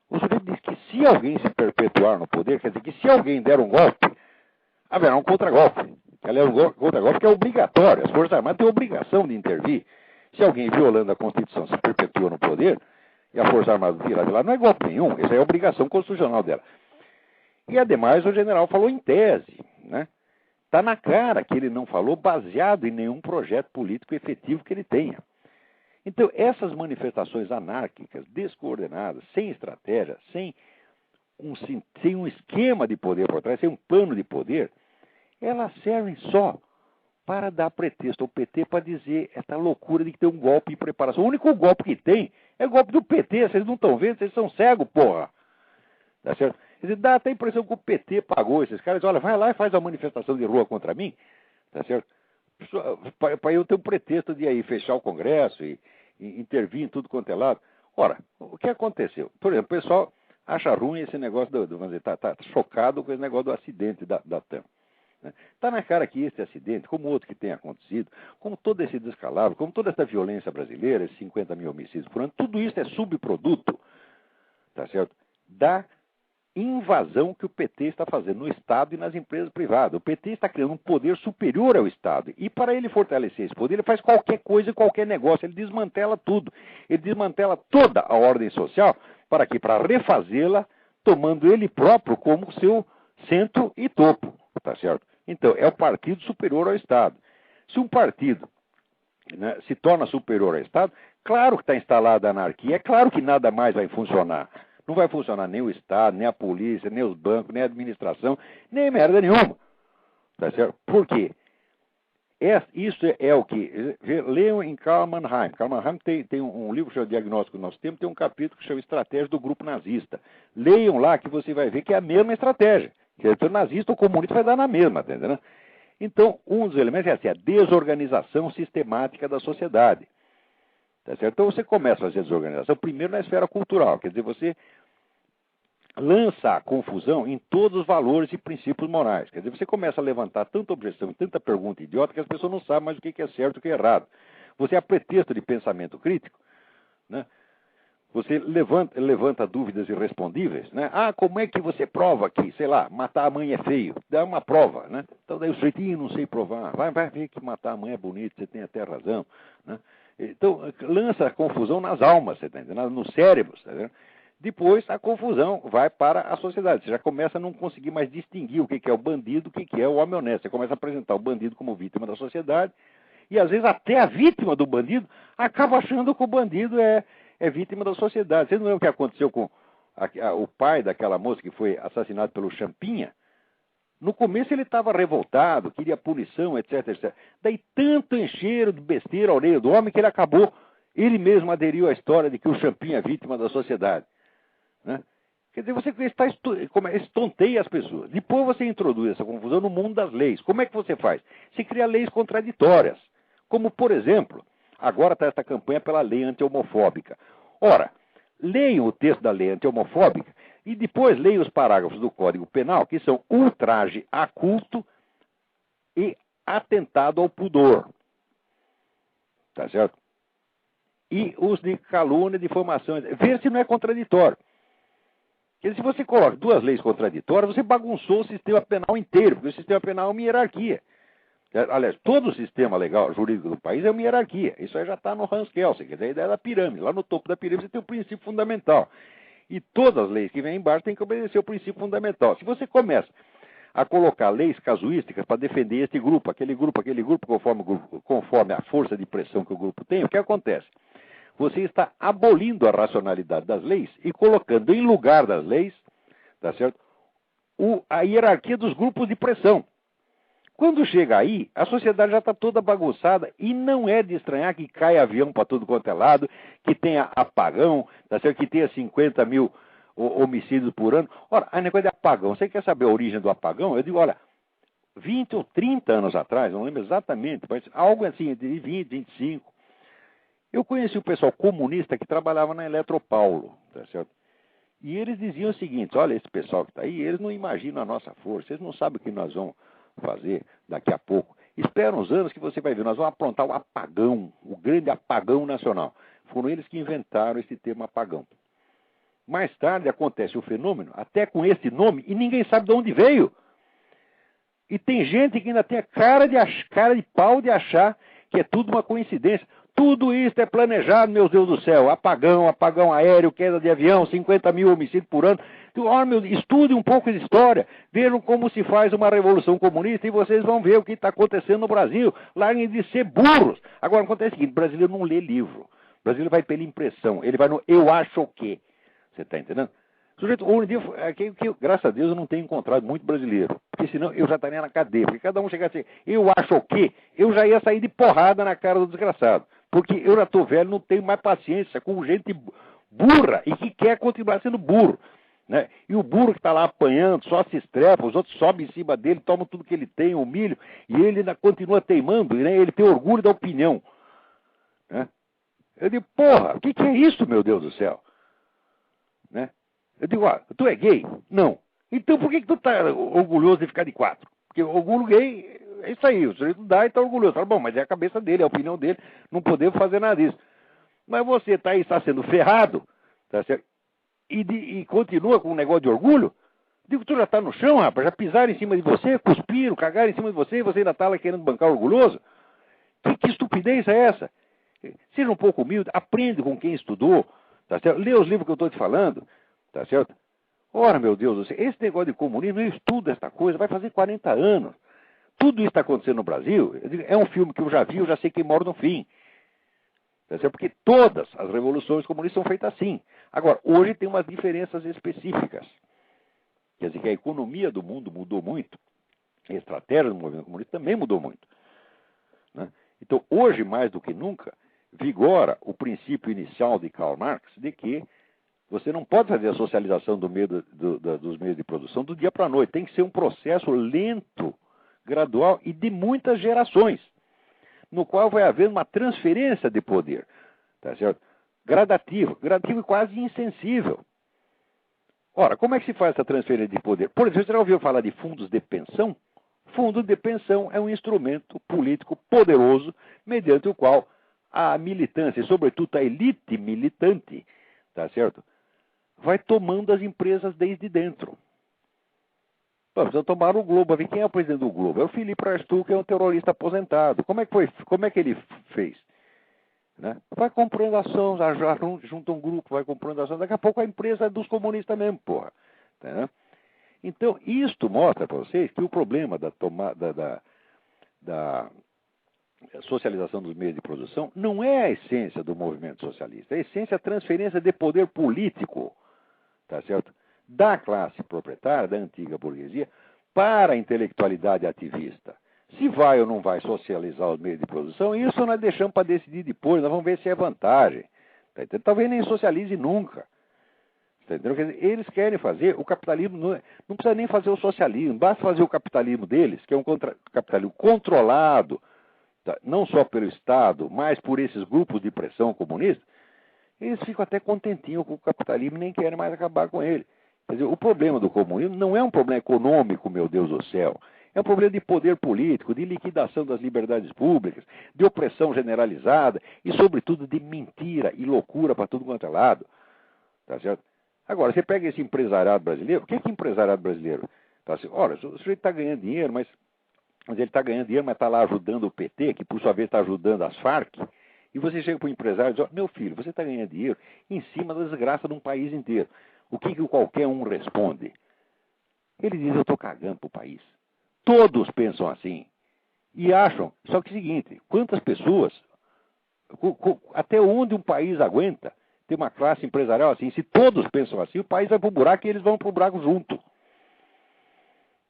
o sujeito diz que se alguém se perpetuar no poder, quer dizer que se alguém der um golpe, haverá um contragolpe. Aliás, um contragolpe que é obrigatório. As Forças Armadas têm obrigação de intervir. Se alguém violando a Constituição se perpetua no poder, e a Força Armada tira de lá, não é golpe nenhum. Essa é a obrigação constitucional dela. E, ademais, o general falou em tese, né? Está na cara que ele não falou baseado em nenhum projeto político efetivo que ele tenha. Então, essas manifestações anárquicas, descoordenadas, sem estratégia, sem um esquema de poder por trás, sem um plano de poder, elas servem só para dar pretexto ao PT para dizer essa loucura de que tem um golpe em preparação. O único golpe que tem é o golpe do PT. Vocês não estão vendo? Vocês são cegos, porra. Tá certo? Quer dizer, dá até a impressão que o PT pagou esses caras. Olha, vai lá e faz uma manifestação de rua contra mim, tá certo? Para eu ter um pretexto de aí fechar o Congresso e intervir em tudo quanto é lado. Ora, o que aconteceu? Por exemplo, o pessoal acha ruim esse negócio vamos dizer, tá chocado com esse negócio do acidente da TAM. Está na cara que esse acidente, como outro que tem acontecido, como todo esse descalabro, como toda essa violência brasileira, esses 50 mil homicídios por ano, tudo isso é subproduto, tá certo? Da invasão que o PT está fazendo no Estado e nas empresas privadas. O PT está criando um poder superior ao Estado. E para ele fortalecer esse poder, ele faz qualquer coisa e qualquer negócio. Ele desmantela tudo. Ele desmantela toda a ordem social. Para quê? Para refazê-la, tomando ele próprio como seu centro e topo. Tá certo? Então, é o partido superior ao Estado. Se um partido, né, se torna superior ao Estado, claro que está instalada a anarquia, é claro que nada mais vai funcionar. Não vai funcionar nem o Estado, nem a polícia, nem os bancos, nem a administração, nem merda nenhuma. Tá certo? Por quê? Isso é o que... Leiam em Karl Mannheim. Karl Mannheim tem um livro que chama Diagnóstico do Nosso Tempo, tem um capítulo que chama Estratégia do Grupo Nazista. Leiam lá que você vai ver que é a mesma estratégia. Que o nazista ou comunista vai dar na mesma, tá entendendo? Então, um dos elementos é assim, a desorganização sistemática da sociedade. Tá certo? Então você começa a fazer desorganização primeiro na esfera cultural, quer dizer, você lança a confusão em todos os valores e princípios morais. Quer dizer, você começa a levantar tanta objeção e tanta pergunta idiota que as pessoas não sabem mais o que é certo e o que é errado. Você, a pretexto de pensamento crítico, né? Você levanta dúvidas irrespondíveis, né? Ah, como é que você prova que, sei lá, matar a mãe é feio? Dá uma prova, né? Então daí o sujeito, não sei provar. Vai ver que matar a mãe é bonito, você tem até razão, né? Então, lança a confusão nas almas, você tá entendendo? Nos cérebros, tá entendendo? depois a confusão vai para a sociedade. Você já começa a não conseguir mais distinguir o que é o bandido, o que é o homem honesto. Você começa a apresentar o bandido como vítima da sociedade, e às vezes até a vítima do bandido acaba achando que o bandido é vítima da sociedade. Você não lembra o que aconteceu com o pai daquela moça que foi assassinado pelo Champinha? No começo ele estava revoltado, queria punição, etc, etc. Daí tanto encheram de besteira a orelha do homem que ele acabou, ele mesmo aderiu à história de que o Champinha é vítima da sociedade. Né? Quer dizer, você estonteia as pessoas. Depois você introduz essa confusão no mundo das leis. Como é que você faz? Você cria leis contraditórias. Como, por exemplo, agora está esta campanha pela lei anti-homofóbica. Ora, leiam o texto da lei anti-homofóbica e depois leiam os parágrafos do Código Penal, que são ultraje a culto e atentado ao pudor. Tá certo? E os de calúnia, difamação. Ver se não é contraditório. Porque se você coloca duas leis contraditórias, você bagunçou o sistema penal inteiro, porque o sistema penal é uma hierarquia. Aliás, todo o sistema legal jurídico do país é uma hierarquia. Isso aí já está no Hans Kelsen, que é a ideia da pirâmide. Lá no topo da pirâmide você tem o princípio fundamental. E todas as leis que vêm embaixo têm que obedecer o princípio fundamental. Se você começa a colocar leis casuísticas para defender este grupo, aquele grupo, conforme a força de pressão que o grupo tem, o que acontece? Você está abolindo a racionalidade das leis e colocando em lugar das leis, tá certo? A hierarquia dos grupos de pressão. Quando chega aí, a sociedade já está toda bagunçada e não é de estranhar que caia avião para tudo quanto é lado, que tenha apagão, tá certo? Que tenha 50 mil homicídios por ano. Ora, a negócio de apagão, você quer saber a origem do apagão? Eu digo, olha, 20 ou 30 anos atrás, não lembro exatamente, mas algo assim, entre 20 e 25, eu conheci o pessoal comunista que trabalhava na Eletropaulo, tá certo? E eles diziam o seguinte, olha, esse pessoal que está aí, eles não imaginam a nossa força, eles não sabem o que nós vamos fazer daqui a pouco. Espera uns anos que você vai ver, nós vamos aprontar o apagão, o grande apagão nacional. Foram eles que inventaram esse termo apagão. Mais tarde acontece o fenômeno, até com esse nome, e ninguém sabe de onde veio. E tem gente que ainda tem a cara de pau de achar que é tudo uma coincidência. Tudo isso é planejado, meu Deus do céu. Apagão aéreo, queda de avião, 50 mil homicídios por ano. Estude um pouco de história. Vejam como se faz uma revolução comunista e vocês vão ver o que está acontecendo no Brasil. Larguem de ser burros. Agora, acontece o seguinte, o brasileiro não lê livro. O brasileiro vai pela impressão. Ele vai no eu acho o quê? Você está entendendo? Sujeito, hoje em dia, graças a Deus, eu não tenho encontrado muito brasileiro. Porque senão eu já estaria na cadeia. Porque cada um chegasse assim, eu acho o quê? Eu já ia sair de porrada na cara do desgraçado. Porque eu já estou velho, não tenho mais paciência com gente burra e que quer continuar sendo burro. Né? E o burro que está lá apanhando, só se estrepa, os outros sobem em cima dele, tomam tudo que ele tem, humilham, e ele ainda continua teimando, né? Ele tem orgulho da opinião. Né? Eu digo, porra, o que é isso, meu Deus do céu? Né? Eu digo, tu é gay? Não. Então por que tu tá orgulhoso de ficar de quatro? Porque o orgulho gay é isso aí, o sujeito dá e tá orgulhoso. Fala, bom, mas é a cabeça dele, é a opinião dele, não podemos fazer nada disso. Mas você tá aí, está sendo ferrado, tá certo? E continua com um negócio de orgulho? Digo, tu já tá no chão, rapaz, já pisaram em cima de você, cuspiram, cagaram em cima de você e você ainda tá lá querendo bancar orgulhoso? Que estupidez é essa? Seja um pouco humilde, aprende com quem estudou, tá certo? Lê os livros que eu estou te falando, tá certo? Ora, meu Deus do céu, esse negócio de comunismo, eu estudo esta coisa, vai fazer 40 anos. Tudo isso está acontecendo no Brasil, é um filme que eu já vi, eu já sei quem mora no fim. Tá certo? Porque todas as revoluções comunistas são feitas assim. Agora, hoje tem umas diferenças específicas. Quer dizer que a economia do mundo mudou muito, a estratégia do movimento comunista também mudou muito. Né? Então, hoje, mais do que nunca, vigora o princípio inicial de Karl Marx de que você não pode fazer a socialização dos meios de produção do dia para a noite. Tem que ser um processo lento, gradual e de muitas gerações, no qual vai haver uma transferência de poder, tá certo? Gradativo e quase insensível. Ora, como é que se faz essa transferência de poder? Por exemplo, você já ouviu falar de fundos de pensão? Fundo de pensão é um instrumento político poderoso, mediante o qual a militância, e sobretudo a elite militante, tá certo? Vai tomando as empresas desde dentro. Vamos tomar o Globo. Quem é o presidente do Globo? É o Felipe Arstu, que é um terrorista aposentado. Como é que ele fez? Né? Vai comprando ação, junta um grupo, vai comprando ação, daqui a pouco a empresa é dos comunistas mesmo, porra. Né? Então, isto mostra para vocês que o problema da socialização dos meios de produção não é a essência do movimento socialista, a essência é a transferência de poder político, tá certo? Da classe proprietária, da antiga burguesia, para a intelectualidade ativista. Se vai ou não vai socializar os meios de produção, isso nós deixamos para decidir depois, nós vamos ver se é vantagem. Tá entendendo? Talvez nem socialize nunca. Tá entendendo? Quer dizer, eles querem fazer o capitalismo, não precisa nem fazer o socialismo, basta fazer o capitalismo deles, que é um capitalismo controlado, tá? Não só pelo Estado, mas por esses grupos de pressão comunista, eles ficam até contentinhos com o capitalismo e nem querem mais acabar com ele. Quer dizer, o problema do comunismo não é um problema econômico, meu Deus do céu. É um problema de poder político, de liquidação das liberdades públicas, de opressão generalizada e, sobretudo, de mentira e loucura para tudo quanto é lado. Tá certo? Agora, você pega esse empresariado brasileiro, o que é empresariado brasileiro? Tá assim, olha, o sujeito está ganhando dinheiro, mas ele está ganhando dinheiro, mas está lá ajudando o PT, que por sua vez está ajudando as Farc, e você chega para o empresário e diz, meu filho, você está ganhando dinheiro em cima da desgraça de um país inteiro. O que qualquer um responde? Ele diz, eu estou cagando para o país. Todos pensam assim. E acham, só que é o seguinte, quantas pessoas, até onde um país aguenta ter uma classe empresarial assim? Se todos pensam assim, o país vai para o buraco e eles vão para o buraco junto.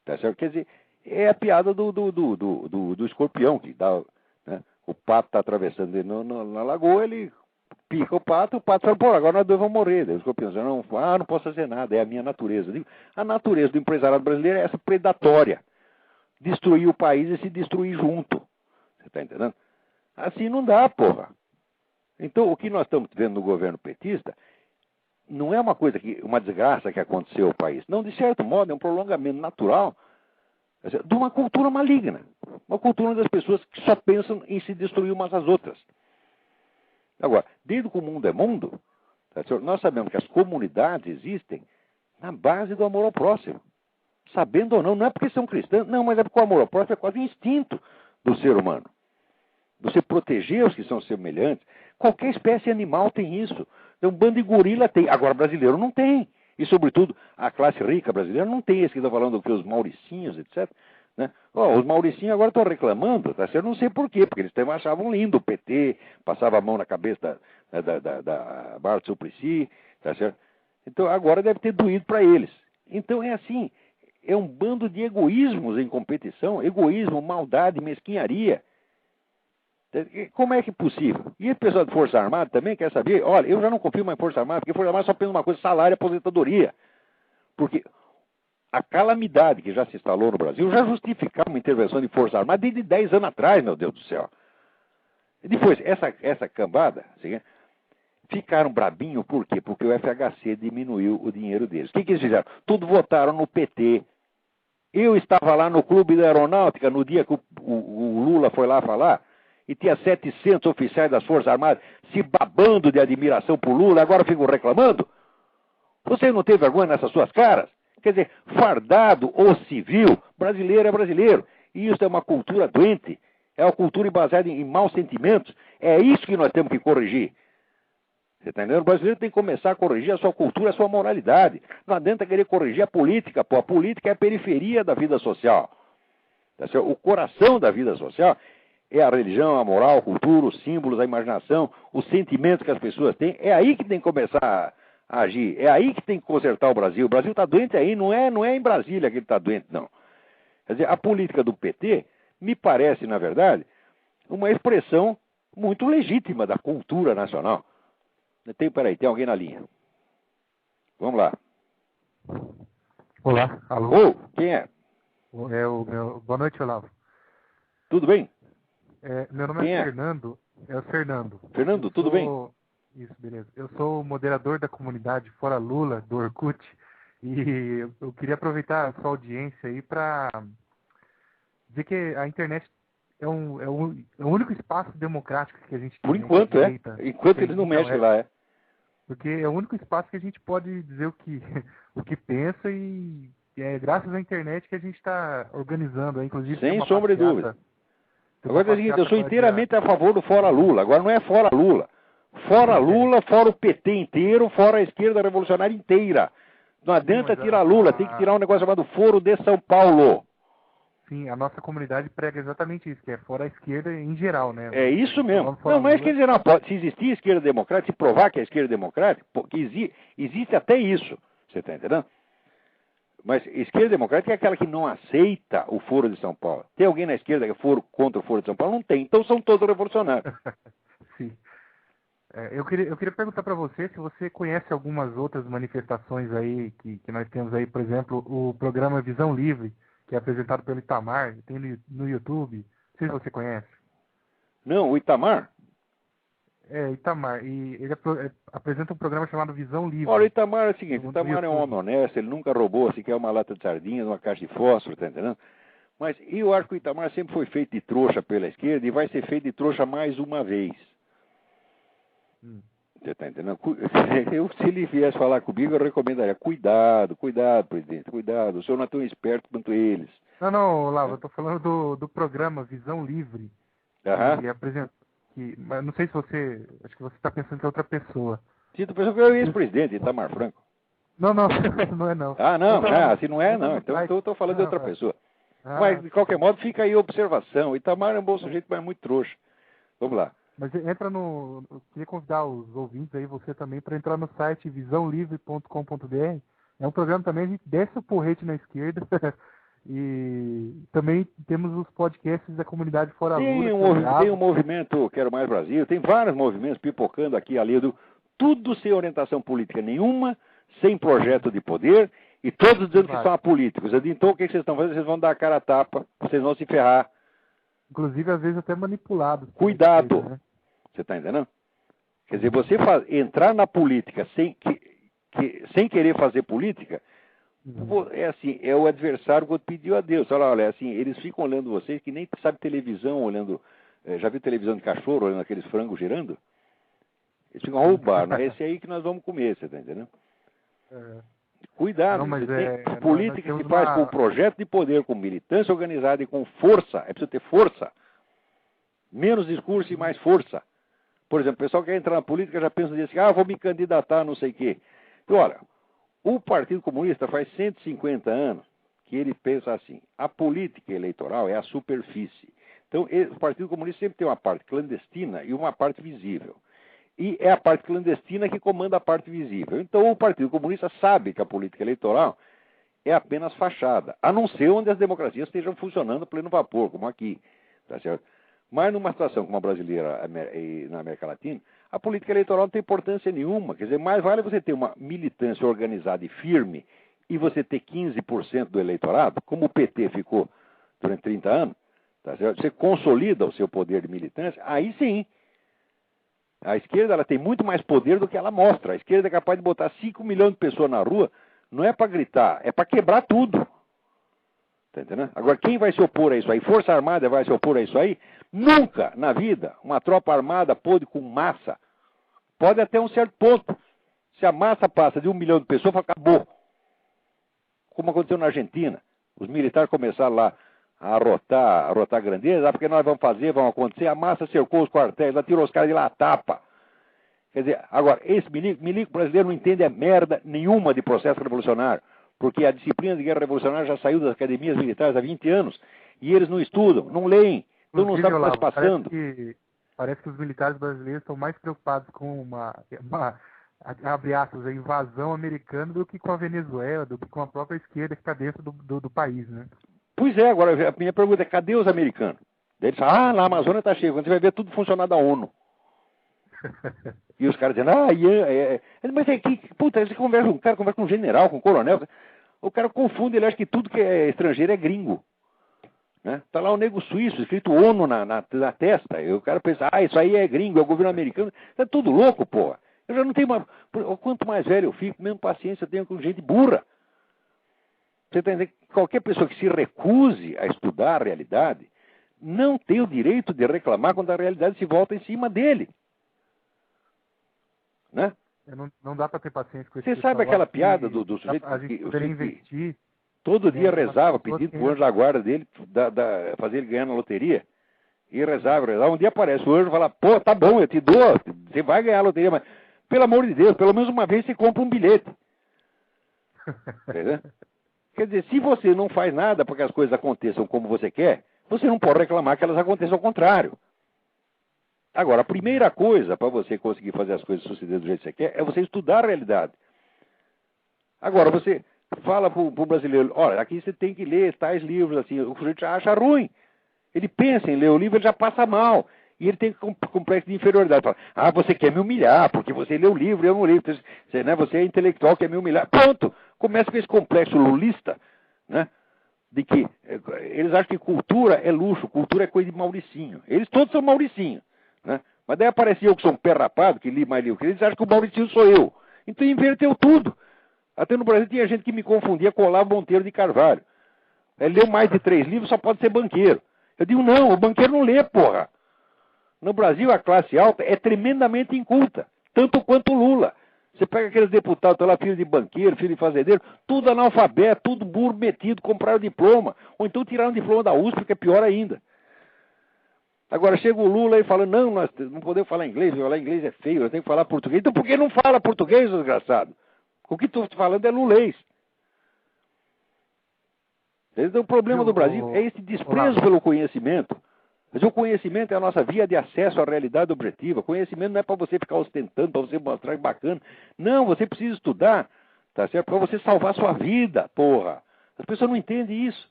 Tá certo? Quer dizer, é a piada do escorpião, que dá, né? O pato está atravessando ele na lagoa, ele pica o pato fala, pô, agora nós dois vamos morrer. Daí o escorpião diz, não posso fazer nada, é a minha natureza. Eu digo, a natureza do empresariado brasileiro é essa predatória. Destruir o país e se destruir junto. Você está entendendo? Assim não dá, porra. Então, o que nós estamos vendo no governo petista não é uma desgraça que aconteceu ao país. Não, de certo modo, é um prolongamento natural de uma cultura maligna. Uma cultura das pessoas que só pensam em se destruir umas às outras. Agora, desde que o mundo é mundo, nós sabemos que as comunidades existem na base do amor ao próximo. Sabendo ou não, não é porque são cristãos, não, mas é porque o amor ao próximo é quase um instinto do ser humano. Você proteger os que são semelhantes. Qualquer espécie animal tem isso. Então, um bando de gorila tem. Agora, brasileiro não tem. E, sobretudo, a classe rica brasileira não tem. Esse que está falando que os mauricinhos, etc. Né? Os mauricinhos agora estão reclamando, tá certo? Não sei por quê, porque eles também achavam lindo o PT, passava a mão na cabeça da Bárbara Suplicy, tá certo? Então, agora deve ter doído para eles. Então, é assim. É um bando de egoísmos em competição, egoísmo, maldade, mesquinharia. Como é que é possível? E o pessoal de Força Armada também quer saber, olha, eu já não confio mais em Força Armada, porque Força Armada só pensa uma coisa, salário e aposentadoria. Porque a calamidade que já se instalou no Brasil já justificava uma intervenção de Força Armada desde 10 anos atrás, meu Deus do céu. E depois, essa cambada, assim, ficaram brabinhos, por quê? Porque o FHC diminuiu o dinheiro deles. O que eles fizeram? Tudo votaram no PT. Eu estava lá no Clube da Aeronáutica no dia que o Lula foi lá falar e tinha 700 oficiais das Forças Armadas se babando de admiração por Lula, agora ficam reclamando? Você não tem vergonha nessas suas caras? Quer dizer, fardado ou civil, brasileiro é brasileiro. E isso é uma cultura doente, é uma cultura baseada em maus sentimentos. É isso que nós temos que corrigir. Você está entendendo? O brasileiro tem que começar a corrigir a sua cultura, a sua moralidade. Não adianta querer corrigir a política, pô. A política é a periferia da vida social. O coração da vida social é a religião, a moral, a cultura, os símbolos, a imaginação, os sentimentos que as pessoas têm. É aí que tem que começar a agir. É aí que tem que consertar o Brasil. O Brasil está doente aí, não é em Brasília que ele está doente, não. Quer dizer, a política do PT me parece, na verdade, uma expressão muito legítima da cultura nacional. Peraí, tem alguém na linha. Vamos lá. Olá, alô? Quem é? Boa noite, Olavo. Tudo bem? Meu nome é Fernando. É o Fernando. Fernando, tudo bem? Isso, beleza. Eu sou o moderador da comunidade Fora Lula, do Orkut, e eu queria aproveitar a sua audiência aí para dizer que a internet é o único espaço democrático que a gente tem. Por enquanto, Enquanto eles não mexem lá, Porque é o único espaço que a gente pode dizer o que pensa e é graças à internet que a gente está organizando, inclusive. Sem sombra de dúvida. Agora é o seguinte, eu sou inteiramente a favor do fora Lula. Agora não é fora Lula. Fora Lula, fora o PT inteiro, fora a esquerda revolucionária inteira. Não adianta tirar Lula, tem que tirar um negócio chamado Foro de São Paulo. Sim, a nossa comunidade prega exatamente isso, que é fora a esquerda em geral, né? É isso mesmo. Não é esquerda não. Se existir esquerda democrática, se provar que é esquerda democrática, porque existe até isso. Você está entendendo? Mas esquerda democrática é aquela que não aceita o Foro de São Paulo. Tem alguém na esquerda que é contra o Foro de São Paulo? Não tem. Então são todos revolucionários. Sim. Eu queria perguntar para você se você conhece algumas outras manifestações aí que nós temos aí, por exemplo, o programa Visão Livre, que é apresentado pelo Itamar, tem no YouTube. Não sei se você conhece. Não, o Itamar? Itamar. E ele apresenta um programa chamado Visão Livre. Olha, o Itamar é o seguinte, o Itamar é um homem honesto, ele nunca roubou sequer uma lata de sardinhas, uma caixa de fósforo, tá entendendo? Mas eu acho que o Itamar sempre foi feito de trouxa pela esquerda e vai ser feito de trouxa mais uma vez. Você está entendendo? Se ele viesse falar comigo, eu recomendaria, cuidado, presidente, cuidado, o senhor não é tão esperto quanto eles. Não, Olavo, eu estou falando do programa Visão Livre. Que apresenta, mas não sei se você, acho que você está pensando que é outra pessoa. Sim, tu pensou que eu era ex-presidente, Itamar Franco. Não, não é não. Ah, não, se não é, não. Então eu estou falando de outra pessoa. Mas, de qualquer modo, fica aí a observação. Itamar é um bom sujeito, mas é muito trouxa. Vamos lá. Mas entra no... Eu queria convidar os ouvintes aí, você também, para entrar no site visãolivre.com.br. É um programa também, a gente desce o porrete na esquerda. E também temos os podcasts da comunidade Fora Lula. Tem um movimento Quero Mais Brasil, tem vários movimentos pipocando aqui ali, tudo sem orientação política nenhuma, sem projeto de poder, e todos dizendo que são apolíticos. Eu digo, então o que vocês estão fazendo? Vocês vão dar a cara a tapa, vocês vão se ferrar. Inclusive, às vezes, até manipulados. Cuidado! Né? Você está entendendo? Quer dizer, você entrar na política sem querer fazer política, é assim, é o adversário quando pediu a Deus. Olha, assim, eles ficam olhando vocês que nem sabe televisão, olhando. Já viu televisão de cachorro, olhando aqueles frangos girando? Eles ficam roubando. É esse aí que nós vamos comer, você está entendendo? Cuidado, política se faz com projeto de poder, com militância organizada e com força. É preciso ter força. Menos discurso e mais força. Por exemplo, o pessoal que quer entrar na política já pensa assim, vou me candidatar, não sei o quê. Então, olha, o Partido Comunista faz 150 anos que ele pensa assim, a política eleitoral é a superfície. Então, o Partido Comunista sempre tem uma parte clandestina e uma parte visível. E é a parte clandestina que comanda a parte visível. Então, o Partido Comunista sabe que a política eleitoral é apenas fachada, a não ser onde as democracias estejam funcionando a pleno vapor, como aqui. Tá certo? Mas numa situação como a brasileira e na América Latina, a política eleitoral não tem importância nenhuma. Quer dizer, mais vale você ter uma militância organizada e firme e você ter 15% do eleitorado, como o PT ficou durante 30 anos, tá certo? Você consolida o seu poder de militância, aí sim. A esquerda ela tem muito mais poder do que ela mostra. A esquerda é capaz de botar 5 milhões de pessoas na rua, não é para gritar, é para quebrar tudo. Tá entendendo? Agora, quem vai se opor a isso aí? Força Armada vai se opor a isso aí? Nunca na vida uma tropa armada pôde com massa. Pode até um certo ponto. Se a massa passa de 1 milhão de pessoas, acabou. Como aconteceu na Argentina. Os militares começaram lá a arrotar grandeza, porque nós vamos acontecer. A massa cercou os quartéis, ela tirou os caras de lá a tapa. Quer dizer, agora, esse milico brasileiro não entende a merda nenhuma de processo revolucionário. Porque a disciplina de guerra revolucionária já saiu das academias militares há 20 anos. E eles não estudam, não leem, então não sabem o que está se passando. Parece que os militares brasileiros estão mais preocupados com uma abre aspas, a invasão americana do que com a Venezuela, do que com a própria esquerda que está dentro do país, né? Pois é, agora a minha pergunta é, cadê os americanos? Daí eles falam, na Amazônia está cheio, quando você vai ver tudo funcionar da ONU. E os caras dizendo, mas é que, puta, você conversa, um cara conversa com um general, com um coronel, o cara confunde, ele acha que tudo que é estrangeiro é gringo. Né? Tá lá o nego suíço, escrito ONU na testa, e o cara pensa, isso aí é gringo, é o governo americano, tá tudo louco, porra. Eu já não tenho mais, quanto mais velho eu fico, menos paciência eu tenho com gente burra. Você tá entendendo? Qualquer pessoa que se recuse a estudar a realidade, não tem o direito de reclamar quando a realidade se volta em cima dele. Né? Não dá para ter paciência com isso. Você sabe aquela piada do sujeito a gente poderia investir. Todo dia rezava, pedindo para o anjo da guarda dele fazer ele ganhar na loteria. E rezava, rezava. Um dia aparece o anjo e fala, pô, tá bom, eu te dou, você vai ganhar a loteria, mas pelo amor de Deus, pelo menos uma vez você compra um bilhete. Entendeu? Quer dizer, se você não faz nada para que as coisas aconteçam como você quer, você não pode reclamar que elas aconteçam ao contrário. Agora, a primeira coisa para você conseguir fazer as coisas sucederem do jeito que você quer é você estudar a realidade. Agora, você fala para o brasileiro, olha, aqui você tem que ler tais livros, assim, o sujeito acha ruim. Ele pensa em ler o livro, ele já passa mal. E ele tem complexo de inferioridade. Fala, você quer me humilhar, porque você lê o livro, eu não leio. Você, né, você é intelectual, quer me humilhar. Pronto! Começa com esse complexo lulista, né? De que eles acham que cultura é luxo, cultura é coisa de Mauricinho. Eles todos são Mauricinho, né? Mas daí aparecia eu que sou um pé rapado, que li mais livro que eles acham que o Mauricinho sou eu. Então inverteu tudo. Até no Brasil tinha gente que me confundia com Olavo Monteiro de Carvalho. Ele leu mais de 3 livros, só pode ser banqueiro. Eu digo, não, o banqueiro não lê, porra. No Brasil, a classe alta é tremendamente inculta, tanto quanto o Lula. Você pega aqueles deputados lá, filho de banqueiro, filho de fazendeiro, tudo analfabeto, tudo burro metido, compraram diploma, ou então tiraram o diploma da USP, que é pior ainda. Agora chega o Lula e fala, não, nós não podemos falar inglês, falar inglês é feio, eu tenho que falar português. Então por que não fala português, desgraçado? O que estou falando é lulês. Então o problema do Brasil é esse desprezo pelo conhecimento. Mas o conhecimento é a nossa via de acesso à realidade objetiva. Conhecimento não é para você ficar ostentando, para você mostrar que bacana. Não, você precisa estudar, tá certo? Para você salvar a sua vida, porra. As pessoas não entendem isso.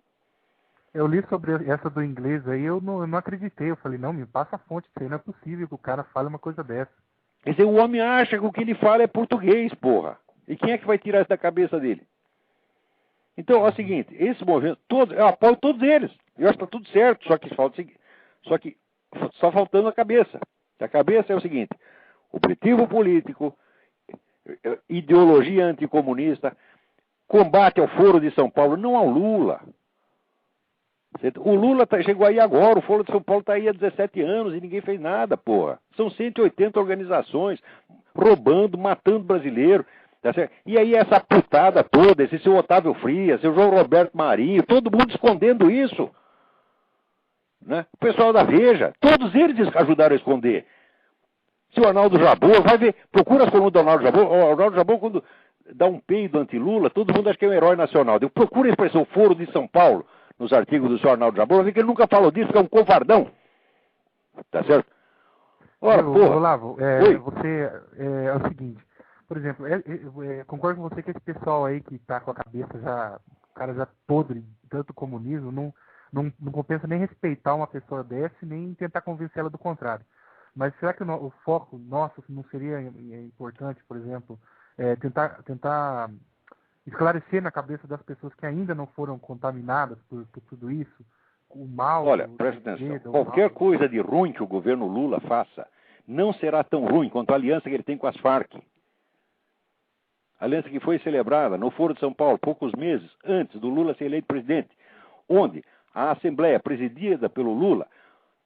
Eu li sobre essa do inglês aí, eu não acreditei. Eu falei, não, me passa a fonte, isso aí não é possível que o cara fale uma coisa dessa. Quer dizer, o homem acha que o que ele fala é português, porra. E quem é que vai tirar isso da cabeça dele? Então, é o seguinte, esse movimento, eu apoio todos eles. Eu acho que está tudo certo, só faltando a cabeça. A cabeça é o seguinte, objetivo político, ideologia anticomunista, combate ao Foro de São Paulo, não ao Lula. O Lula chegou aí agora, o Foro de São Paulo está aí há 17 anos e ninguém fez nada, porra. São 180 organizações roubando, matando brasileiro. Tá certo? E aí essa putada toda, esse seu Otávio Frias, seu João Roberto Marinho, todo mundo escondendo isso. Né? O pessoal da Veja, todos eles ajudaram a esconder. Se o Arnaldo Jabor, vai ver, procura as colunas do Arnaldo Jabor. O Arnaldo Jabor, quando dá um peido anti-Lula, todo mundo acha que é um herói nacional. Procura a expressão Foro de São Paulo nos artigos do senhor Arnaldo Jabor, vai ver que ele nunca falou disso, que é um covardão. Tá certo? Ora, porra. Olavo, você é o seguinte. Por exemplo, concordo com você que esse pessoal aí que está com a cabeça já, o cara já podre, tanto comunismo, não compensa nem respeitar uma pessoa dessa, nem tentar convencê-la do contrário. Mas será que o foco nosso não seria importante, por exemplo, tentar esclarecer na cabeça das pessoas que ainda não foram contaminadas por tudo isso, o mal... Olha, presta atenção, qualquer coisa de ruim que o governo Lula faça não será tão ruim quanto a aliança que ele tem com as Farc. A aliança que foi celebrada no Foro de São Paulo, poucos meses antes do Lula ser eleito presidente, onde a Assembleia, presidida pelo Lula,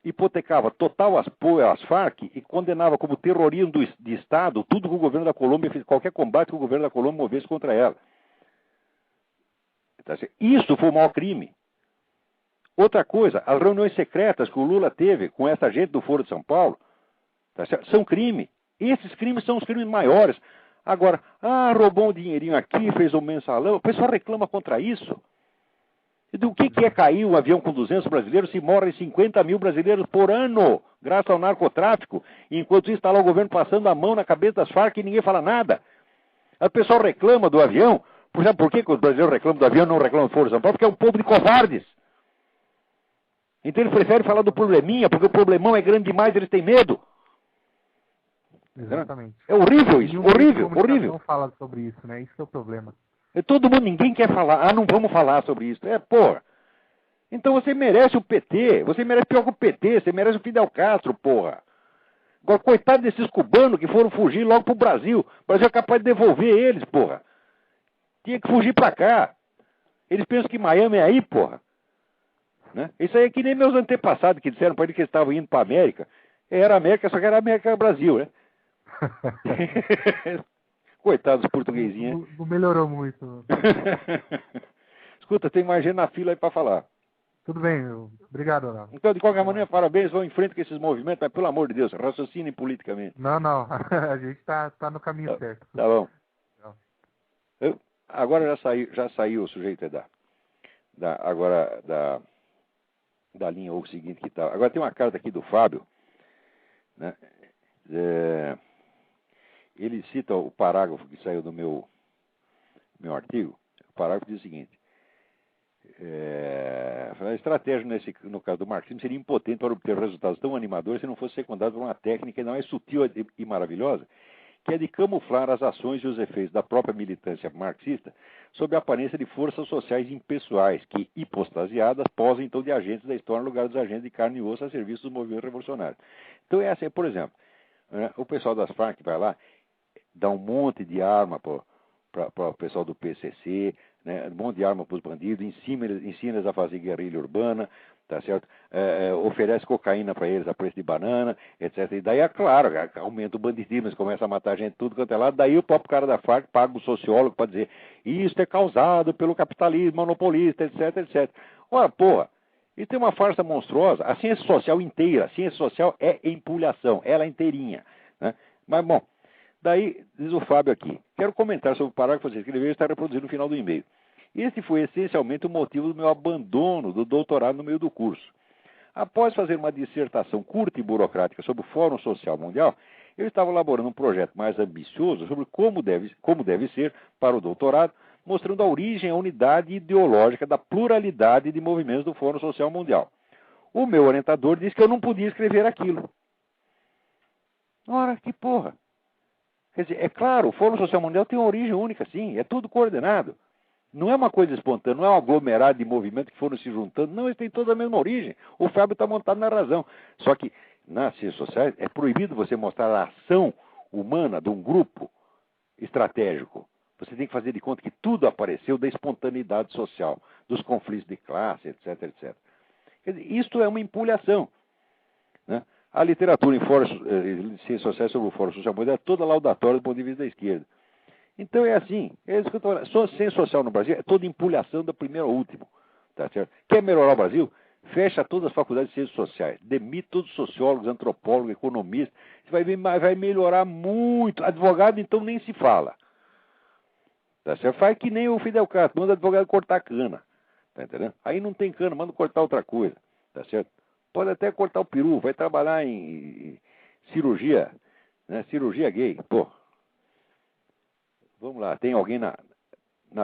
hipotecava total apoio às Farc e condenava como terrorismo de Estado tudo que o governo da Colômbia fez, qualquer combate que o governo da Colômbia movesse contra ela. Isso foi o maior crime. Outra coisa, as reuniões secretas que o Lula teve com essa gente do Foro de São Paulo, são crime. Esses crimes são os crimes maiores. Agora, roubou um dinheirinho aqui, fez um mensalão, o pessoal reclama contra isso. Do que é cair um avião com 200 brasileiros se morrem 50 mil brasileiros por ano, graças ao narcotráfico, enquanto isso está lá o governo passando a mão na cabeça das Farc e ninguém fala nada. O pessoal reclama do avião. Por que os brasileiros reclamam do avião e não reclamam do Foro de São Paulo? Porque é um povo de covardes. Então eles preferem falar do probleminha, porque o problemão é grande demais, eles têm medo. Exatamente. É horrível isso, horrível. Não fala sobre isso, né? Isso é o problema. Todo mundo, ninguém quer falar. Não vamos falar sobre isso. Porra. Então você merece o PT, você merece pior que o PT, você merece o Fidel Castro, porra. Agora, coitado desses cubanos que foram fugir logo pro Brasil. O Brasil é capaz de devolver eles, porra. Tinha que fugir pra cá. Eles pensam que Miami é aí, porra. Né? Isso aí é que nem meus antepassados que disseram pra eles que eles estavam indo pra América. Era América, só que era América Brasil, né? Coitados dos portuguesinhos. Não melhorou muito. Escuta, tem mais gente na fila aí pra falar. Tudo bem, obrigado, Olavo. Então, de qualquer maneira, parabéns, vão em frente com esses movimentos, mas pelo amor de Deus, raciocinem politicamente. Não, a gente tá no caminho certo. Tá bom. Agora já saiu o sujeito da linha ou seguinte que tá. Agora tem uma carta aqui do Fábio, né? Ele cita o parágrafo que saiu do meu artigo. O parágrafo diz o seguinte: a estratégia no caso do marxismo seria impotente para obter resultados tão animadores se não fosse secundado por uma técnica não é sutil e maravilhosa, que é de camuflar as ações e os efeitos da própria militância marxista sob a aparência de forças sociais impessoais que, hipostasiadas, posam então de agentes da história no lugar dos agentes de carne e osso a serviço dos movimentos revolucionários. Então essa é, por exemplo, o pessoal das Farc vai lá, dá um monte de arma para o pessoal do PCC, né, um monte de arma para os bandidos, ensina eles a fazer guerrilha urbana, tá certo? Oferece cocaína para eles a preço de banana, etc. E daí, é claro, aumenta o banditismo, eles começam a matar gente tudo quanto é lado, daí o próprio cara da Farc paga o sociólogo para dizer isso é causado pelo capitalismo monopolista, etc, etc. Ora, porra, isso tem uma farsa monstruosa. A ciência social inteira, a ciência social é empulhação, ela inteirinha, né? Mas, bom, daí, diz o Fábio aqui, quero comentar sobre o parágrafo que você escreveu e está reproduzido no final do e-mail. Este foi essencialmente o motivo do meu abandono do doutorado no meio do curso. Após fazer uma dissertação curta e burocrática sobre o Fórum Social Mundial, eu estava elaborando um projeto mais ambicioso sobre como deve ser para o doutorado, mostrando a origem e a unidade ideológica da pluralidade de movimentos do Fórum Social Mundial. O meu orientador disse que eu não podia escrever aquilo. Ora, que porra! Quer dizer, é claro, o Fórum Social Mundial tem uma origem única, sim, é tudo coordenado. Não é uma coisa espontânea, não é um aglomerado de movimentos que foram se juntando, não, eles têm toda a mesma origem. O Fábio está montado na razão. Só que, nas ciências sociais, é proibido você mostrar a ação humana de um grupo estratégico. Você tem que fazer de conta que tudo apareceu da espontaneidade social, dos conflitos de classe, etc, etc. Quer dizer, isto é uma empulhação, né? A literatura em ciências sociais sobre o Fórum Social Mundial é toda laudatória do ponto de vista da esquerda. Então é assim, é isso que eu estou falando. Só ciência social no Brasil é toda empulhação da primeira ao último. Tá certo? Quer melhorar o Brasil? Fecha todas as faculdades de ciências sociais. Demite todos os sociólogos, antropólogos, economistas. Você vai melhorar muito. Advogado, então, nem se fala. Tá certo? Faz que nem o Fidel Castro. Manda advogado cortar cana. Tá entendendo? Aí não tem cana, manda cortar outra coisa. Tá certo? Pode até cortar o peru. Vai trabalhar em cirurgia, né? Cirurgia gay. Pô. Vamos lá, tem alguém na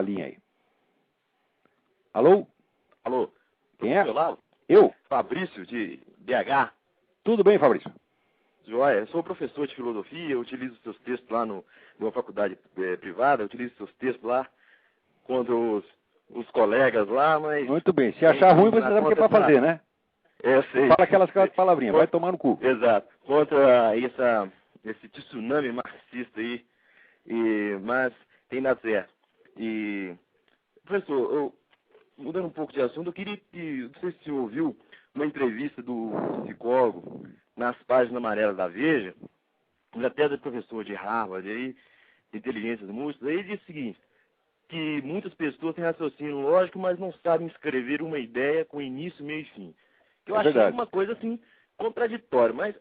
linha aí. Alô? Alô? Quem é? Olá, Eu? Fabrício, de BH. Tudo bem, Fabrício? Joia, eu sou professor de filosofia, eu utilizo seus textos lá numa faculdade privada, eu utilizo seus textos lá contra os colegas lá, mas... Muito bem, se achar ruim, você sabe o que é para fazer, né? Eu sei. Fala aquelas palavrinhas, vai tomar no cu. Exato, contra esse tsunami marxista aí. Mas tem nada certo. E, professor, mudando um pouco de assunto, eu queria que, não sei se você ouviu uma entrevista do psicólogo nas páginas amarelas da Veja, ele até é professor de Harvard, aí, de inteligências múltiplas, aí ele disse o seguinte, que muitas pessoas têm raciocínio lógico, mas não sabem escrever uma ideia com início, meio e fim. Eu achei uma coisa assim contraditória, mas...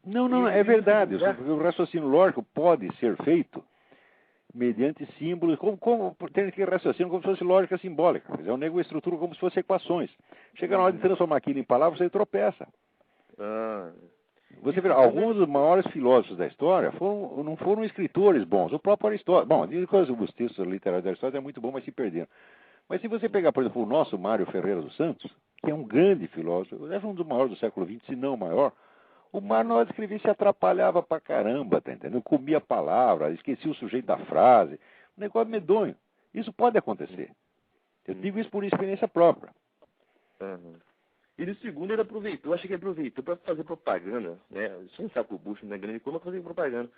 Não, é verdade. O raciocínio lógico pode ser feito mediante símbolos, como tem que raciocínio como se fosse lógica simbólica. É um nego estrutura como se fosse equações. Chega na hora de transformar aquilo em palavras, você tropeça. Você vê, alguns dos maiores filósofos da história não foram escritores bons. O próprio Aristóteles. Bom, os textos literários da Aristóteles é muito bom, mas se perderam. Mas se você pegar, por exemplo, o nosso Mário Ferreira dos Santos, que é um grande filósofo, é um dos maiores do século XX, se não o maior, o Mário, na hora de escrever, se atrapalhava pra caramba, tá entendendo? Comia a palavra, esquecia o sujeito da frase. Um negócio medonho. Isso pode acontecer. Eu digo isso por experiência própria. E no segundo ele aproveitou, acho que ele aproveitou para fazer propaganda, né? Você não sabe que o Bush não é grande como fazer propaganda,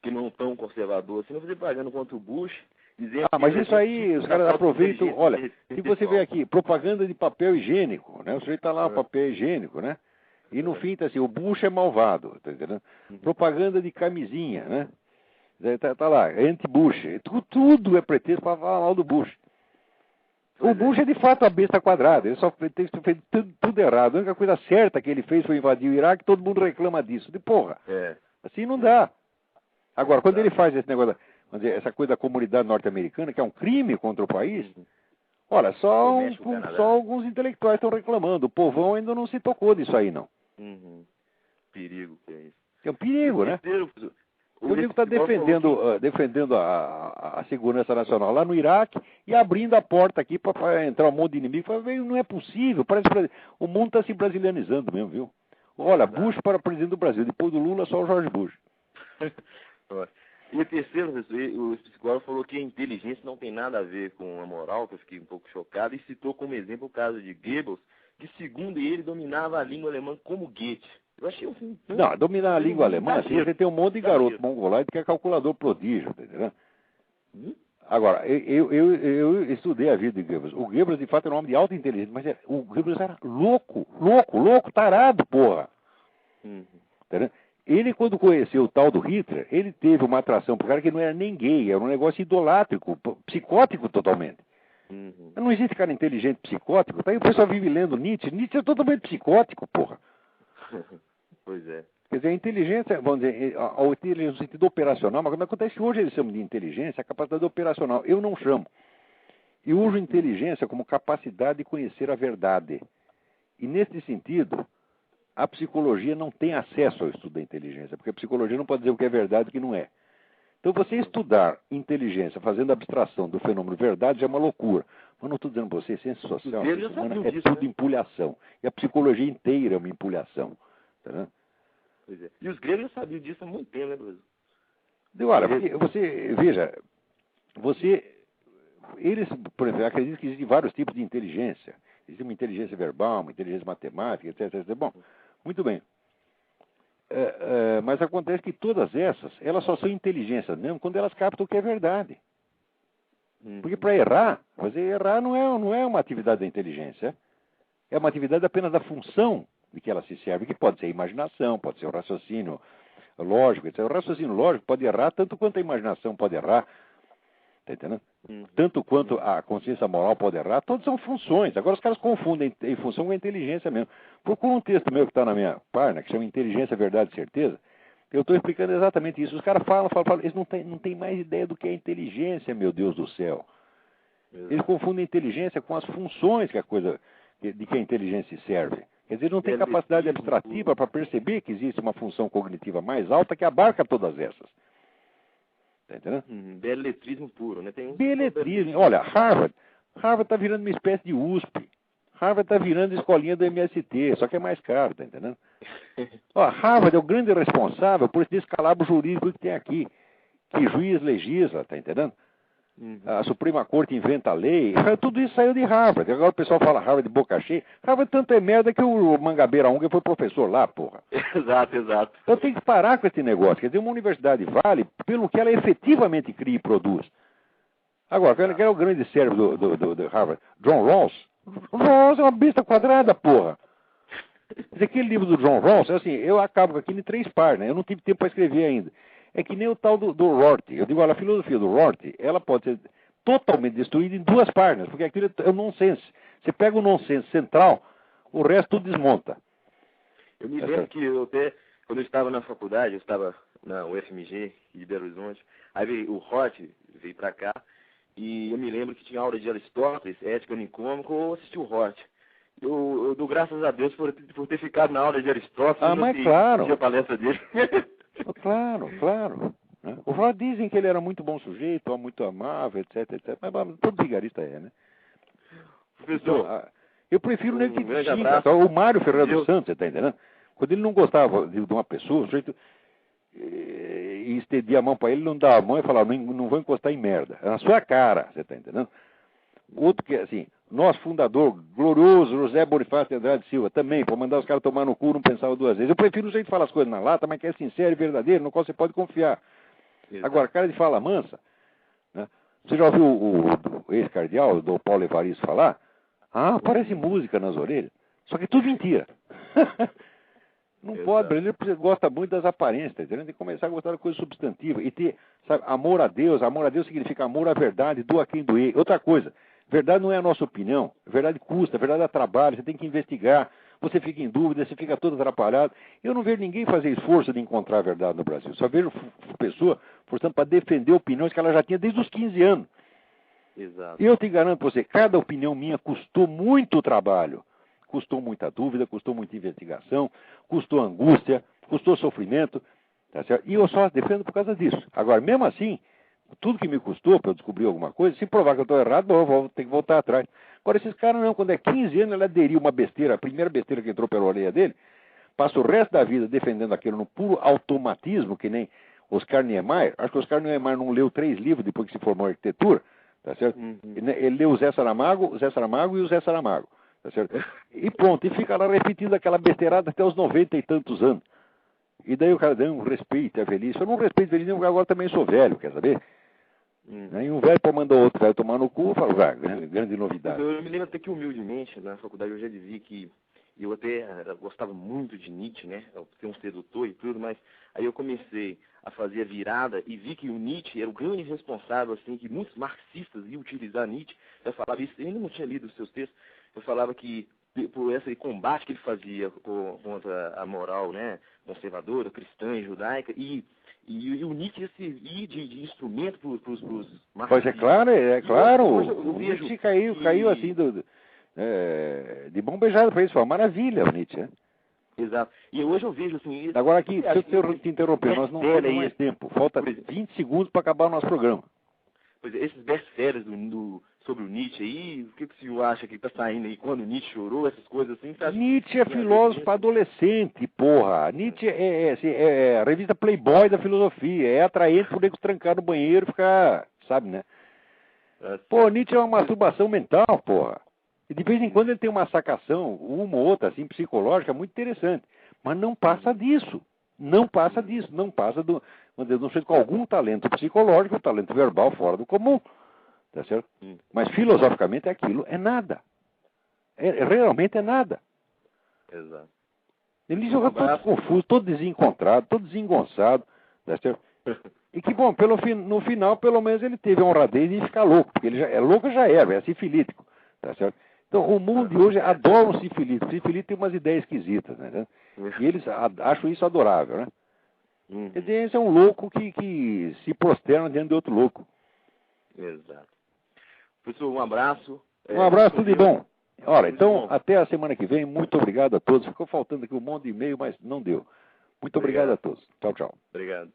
que não tão conservador assim, não fazer propaganda contra o Bush, dizendo mas isso aí, os caras aproveitam, olha, se você vê aqui, propaganda de papel higiênico, né? O sujeito tá lá, papel higiênico, né? E no fim tá assim, o Bush é malvado, tá entendendo? Propaganda de camisinha, né? Tá lá, anti-Bush. Tudo é pretexto para falar mal do Bush. O Bush é de fato a besta quadrada, ele só fez tudo errado. A única coisa certa que ele fez foi invadir o Iraque, todo mundo reclama disso. De porra, assim não dá. Agora, quando ele faz esse negócio, vamos dizer, essa coisa da comunidade norte-americana, que é um crime contra o país, olha, só alguns intelectuais estão reclamando. O povão ainda não se tocou disso aí, não. Perigo que é isso. É um perigo, né? O nego está defendendo a segurança nacional lá no Iraque e abrindo a porta aqui para entrar um monte de inimigo. Não é possível. Parece que o mundo está se brasilianizando mesmo, viu? Olha, Bush para presidente do Brasil. Depois do Lula, só o George Bush. E o terceiro, o psicólogo falou que a inteligência não tem nada a ver com a moral, que eu fiquei um pouco chocado, e citou como exemplo o caso de Goebbels, que segundo ele dominava a língua alemã como Goethe. Eu achei um filme tão... Não, dominar a língua alemã, assim, você tem um monte de garoto mongoloide que é calculador prodígio, tá entendendo? Agora, eu estudei a vida de Goebbels. O Goebbels, de fato, é um homem de alta inteligência, mas o Goebbels era louco, tarado, porra. Tá, ele, quando conheceu o tal do Hitler, ele teve uma atração por cara que não era nem gay, era um negócio idolátrico, psicótico totalmente. Não existe cara inteligente psicótico, tá aí o pessoal vive lendo Nietzsche. Nietzsche é totalmente psicótico, porra. Pois é. Quer dizer, a inteligência, vamos dizer, a inteligência no sentido operacional, mas quando acontece hoje eles chamam de inteligência, a capacidade operacional. Eu não chamo. Eu uso inteligência como capacidade de conhecer a verdade. E nesse sentido, a psicologia não tem acesso ao estudo da inteligência, porque a psicologia não pode dizer o que é verdade e o que não é. Então você estudar inteligência fazendo abstração do fenômeno verdade já é uma loucura. Mas não estou dizendo para você, ciência social é tudo empulhação. E a psicologia inteira é uma empulhação. Tá? Pois é. E os gregos já sabiam disso há muito tempo, né, professor? Olha, você veja, eles, por exemplo, acreditam que existem vários tipos de inteligência. Existe uma inteligência verbal, uma inteligência matemática, etc. Bom, muito bem. Mas acontece que todas essas, elas só são inteligências mesmo quando elas captam o que é verdade. Porque para errar, errar não é uma atividade da inteligência. É uma atividade apenas da função de que ela se serve, que pode ser a imaginação, pode ser o raciocínio lógico, etc. O raciocínio lógico pode errar tanto quanto a imaginação pode errar. Está entendendo? Tanto quanto a consciência moral pode errar, todas são funções. Agora os caras confundem em função com a inteligência mesmo. Procura um texto meu que está na minha página, que chama Inteligência, Verdade e Certeza. Eu estou explicando exatamente isso. Os caras falam, eles não têm mais ideia do que é inteligência, meu Deus do céu. Eles confundem inteligência com as funções que de que a inteligência serve. Quer dizer, não tem capacidade abstrativa para perceber que existe uma função cognitiva mais alta que abarca todas essas. Tá entendendo? Beletrismo puro, né? Beletrismo. Olha, Harvard está virando uma espécie de USP. Harvard está virando escolinha do MST, só que é mais caro, tá entendendo? Ó, Harvard é o grande responsável por esse descalabro jurídico que tem aqui. Que juiz legisla, tá entendendo? A Suprema Corte inventa a lei. Tudo isso saiu de Harvard. Agora o pessoal fala Harvard de boca cheia. Harvard tanto é merda que o Mangabeira Unger foi professor lá, porra. Exato. Então tem que parar com esse negócio. Quer dizer, uma universidade vale pelo que ela efetivamente cria e produz. Agora, quem é o grande cérebro do Harvard? John Rawls. Rawls é uma besta quadrada, porra. Aquele livro do John Rawls, assim, eu acabo aqui em 3 páginas. Eu não tive tempo para escrever ainda. É que nem o tal do Rorty. Eu digo, olha, a filosofia do Rorty, ela pode ser totalmente destruída em 2 páginas, porque aquilo é um nonsense. Você pega o nonsense central, o resto tudo desmonta. Eu me lembro que quando eu estava na faculdade, eu estava na UFMG, de Belo Horizonte, aí o Rorty veio para cá, e eu me lembro que tinha aula de Aristóteles, ética unicômica, eu assisti o Rorty. Eu dou graças a Deus por ter ficado na aula de Aristóteles. Mas claro. A palestra dele. Claro. O Rorty dizem que ele era muito bom sujeito, muito amável, etc. Mas todo vigarista é, né? Professor, então, eu prefiro nele que xinga. O Mário Ferreira dos Santos, você está entendendo? Quando ele não gostava de uma pessoa, o sujeito estendia a mão para ele, não dava a mão e falava, não vou encostar em merda. É na sua cara, você está entendendo? Outro que, assim, nosso fundador, glorioso José Bonifácio de Andrade Silva, também, para mandar os caras tomar no cu, não pensava 2 vezes. Eu prefiro o jeito de falar as coisas na lata, mas que é sincero e verdadeiro, no qual você pode confiar. Exato. Agora, cara de fala mansa, né? Você já ouviu o ex-cardeal, do Paulo Evaristo, falar? Parece música nas orelhas. Só que é tudo mentira. Não Exato. Pode, brasileiro gosta muito das aparências, tá entendendo? Tem que começar a gostar da coisa substantiva. E ter, sabe, amor a Deus significa amor à verdade, doa quem doer. Outra coisa, Verdade não é a nossa opinião. Verdade custa, verdade dá trabalho, você tem que investigar. Você fica em dúvida, você fica todo atrapalhado. Eu não vejo ninguém fazer esforço de encontrar a verdade no Brasil. Só vejo pessoa forçando para defender opiniões que ela já tinha desde os 15 anos. Exato. E eu te garanto para você, cada opinião minha custou muito trabalho. Custou muita dúvida, custou muita investigação, custou angústia, custou sofrimento. Tá certo? E eu só defendo por causa disso. Agora, mesmo assim, tudo que me custou para eu descobrir alguma coisa, se provar que eu estou errado, bom, eu vou ter que voltar atrás. Agora, esses caras não, quando é 15 anos, ele aderiu uma besteira, a primeira besteira que entrou pela orelha dele, passa o resto da vida defendendo aquilo no puro automatismo, que nem Oscar Niemeyer. Acho que Oscar Niemeyer não leu 3 livros depois que se formou em arquitetura, tá certo? Ele leu o Zé Saramago e o Zé Saramago, tá certo? E pronto, e fica lá repetindo aquela besteirada até os 90 e tantos anos. E daí o cara dá um respeito à velhice. Eu não respeito a velhice, porque agora também sou velho, quer saber? E um velho para mandar outro velho tomar no cu, eu falo, grande novidade. Eu me lembro até que humildemente, na faculdade eu já dizia que eu até gostava muito de Nietzsche, né? Eu ser um sedutor e tudo, mas aí eu comecei a fazer a virada e vi que o Nietzsche era o grande responsável, assim, que muitos marxistas iam utilizar Nietzsche. Eu falava isso, eu ainda não tinha lido os seus textos, eu falava que por esse combate que ele fazia contra a moral, né, conservadora, cristã e judaica, e o Nietzsche ir de instrumento para os marxistas. Pois é claro. Eu O vejo Nietzsche caiu assim de mão beijada para isso, foi uma maravilha o Nietzsche, né? Exato. E hoje eu vejo assim... Agora aqui, se eu te interromper, nós não temos mais tempo. Falta 20 segundos para acabar o nosso programa. Pois é, esses best-sellers sobre o Nietzsche aí, o que o senhor acha que está saindo aí quando o Nietzsche chorou, essas coisas assim? Nietzsche é filósofo adolescente, porra. Nietzsche é a revista Playboy da filosofia. É atraente por nego trancar no banheiro e ficar, sabe, né? Pô, Nietzsche é uma masturbação mental, porra. E de vez em quando ele tem uma sacação, uma ou outra, assim, psicológica, muito interessante. Mas não passa disso. Não passa disso. Não passa do... Não sei, com algum talento psicológico, talento verbal fora do comum. Tá certo? Mas filosoficamente aquilo é nada. Realmente é nada. Exato. Ele joga todo confuso, todo desencontrado, todo desengonçado. Tá certo? E que bom, no final, pelo menos ele teve a honradez de ficar louco. Porque ele já é louco, já é sifilítico. Tá certo? Então o mundo de hoje adora um sifilítico. O sifilítico tem umas ideias esquisitas, né? E eles acham isso adorável, né? Quer dizer, esse é um louco que se prosterna diante de outro louco. Exato. Professor, um abraço. Um abraço, tudo de bom. Ora, então, até a semana que vem. Muito obrigado a todos. Ficou faltando aqui um monte de e-mail, mas não deu. Muito obrigado a todos. Tchau, tchau. Obrigado.